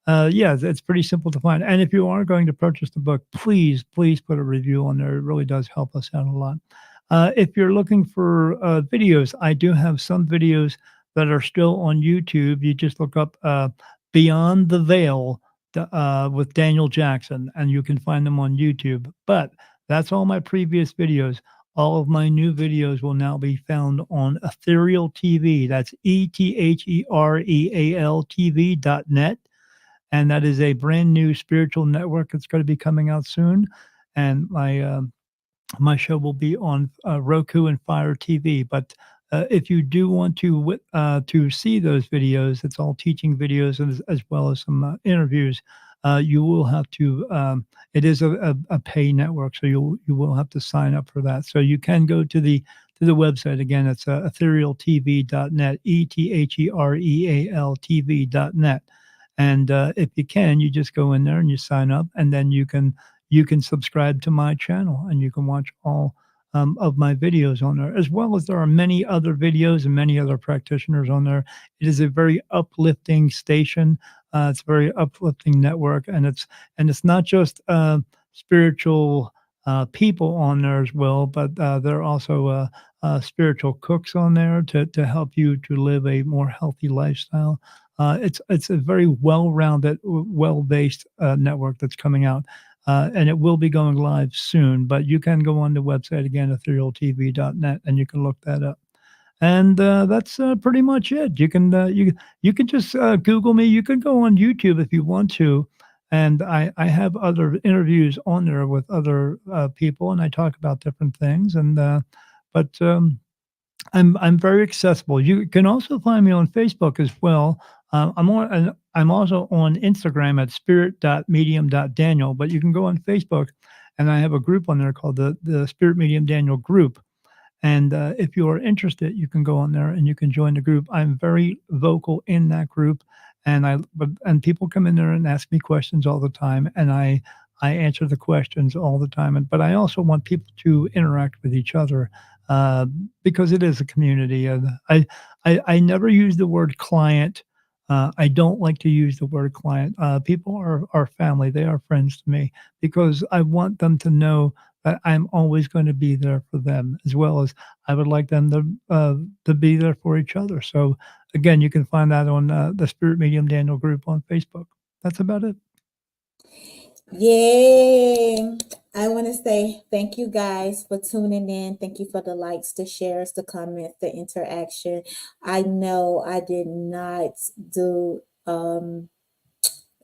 it's pretty simple to find. And if you are going to purchase the book, please put a review on there. It really does help us out a lot. If you're looking for videos, I do have some videos that are still on YouTube. You just look up Beyond the Veil with Daniel Jackson, and you can find them on YouTube. But that's all my previous videos. All of my new videos will now be found on Ethereal TV. That's ETHEREAL TV.net. And that is a brand new spiritual network that's going to be coming out soon. And my show will be on Roku and Fire TV. But if you do want to see those videos, it's all teaching videos as well as some interviews. You will have to. It is a pay network, so you will have to sign up for that. So you can go to the website again. It's etherealtv.net, ETHEREALTV.net. And if you can, you just go in there and you sign up, and then you can subscribe to my channel and you can watch all of my videos on there, as well as there are many other videos and many other practitioners on there. It is a very uplifting station. It's a very uplifting network, and it's not just spiritual people on there as well, but there are also spiritual cooks on there to help you to live a more healthy lifestyle. It's a very well-rounded, well-based network that's coming out. And it will be going live soon, but you can go on the website again, etherealtv.net, and you can look that up. And that's pretty much it. You can just Google me. You can go on YouTube if you want to, and I have other interviews on there with other people, and I talk about different things. And but I'm very accessible. You can also find me on Facebook as well. I'm also on Instagram at spirit.medium.daniel, but you can go on Facebook, and I have a group on there called the Spirit Medium Daniel Group. And if you are interested, you can go on there and you can join the group. I'm very vocal in that group, and people come in there and ask me questions all the time, and I answer the questions all the time. But I also want people to interact with each other because it is a community. And I never use the word client. I don't like to use the word client. People are family. They are friends to me because I want them to know that I'm always going to be there for them, as well as I would like them to be there for each other. So again, you can find that on the Spirit Medium Daniel group on Facebook. That's about it. Yeah, I want to say thank you guys for tuning in. Thank you for the likes, the shares, the comments, the interaction. I know I did not do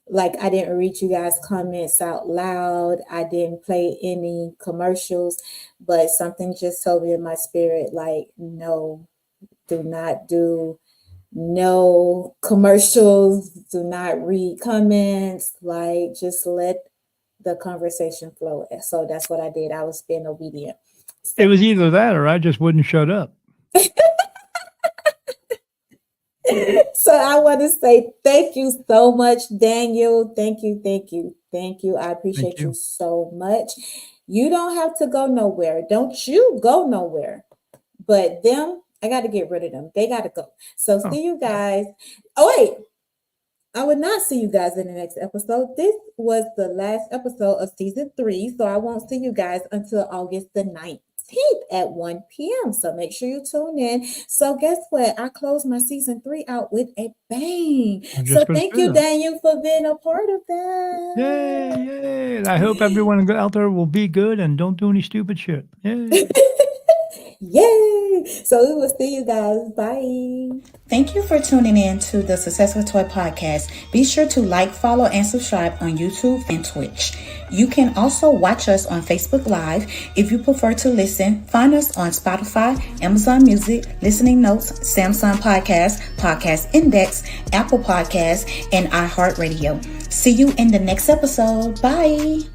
like I didn't read you guys' comments out loud. I didn't play any commercials, but something just told me in my spirit, like, no, do not do no commercials, do not read comments, like just let the conversation flow. So that's what I did. I was being obedient. It was either that or I just wouldn't shut up. So I want to say thank you so much, Daniel. Thank you. I appreciate you so much. You don't have to go nowhere. Don't you go nowhere. But them, I got to get rid of them. They got to go. So see you guys. Oh, wait. I will not see you guys in the next episode. This was the last episode of season 3, so I won't see you guys until August the 19th at 1 p.m. So make sure you tune in. So guess what? I closed my season 3 out with a bang. So thank you, Daniel, for being a part of that. Yay, yay. And I hope everyone out there will be good and don't do any stupid shit. Yay. Yay! So we will see you guys. Bye. Thank you for tuning in to the Successful Toy Podcast. Be sure to like, follow, and subscribe on YouTube and Twitch. You can also watch us on Facebook Live. If you prefer to listen, find us on Spotify, Amazon Music, Listening Notes, Samsung Podcast, Podcast Index, Apple Podcasts, and iHeartRadio. See you in the next episode. Bye.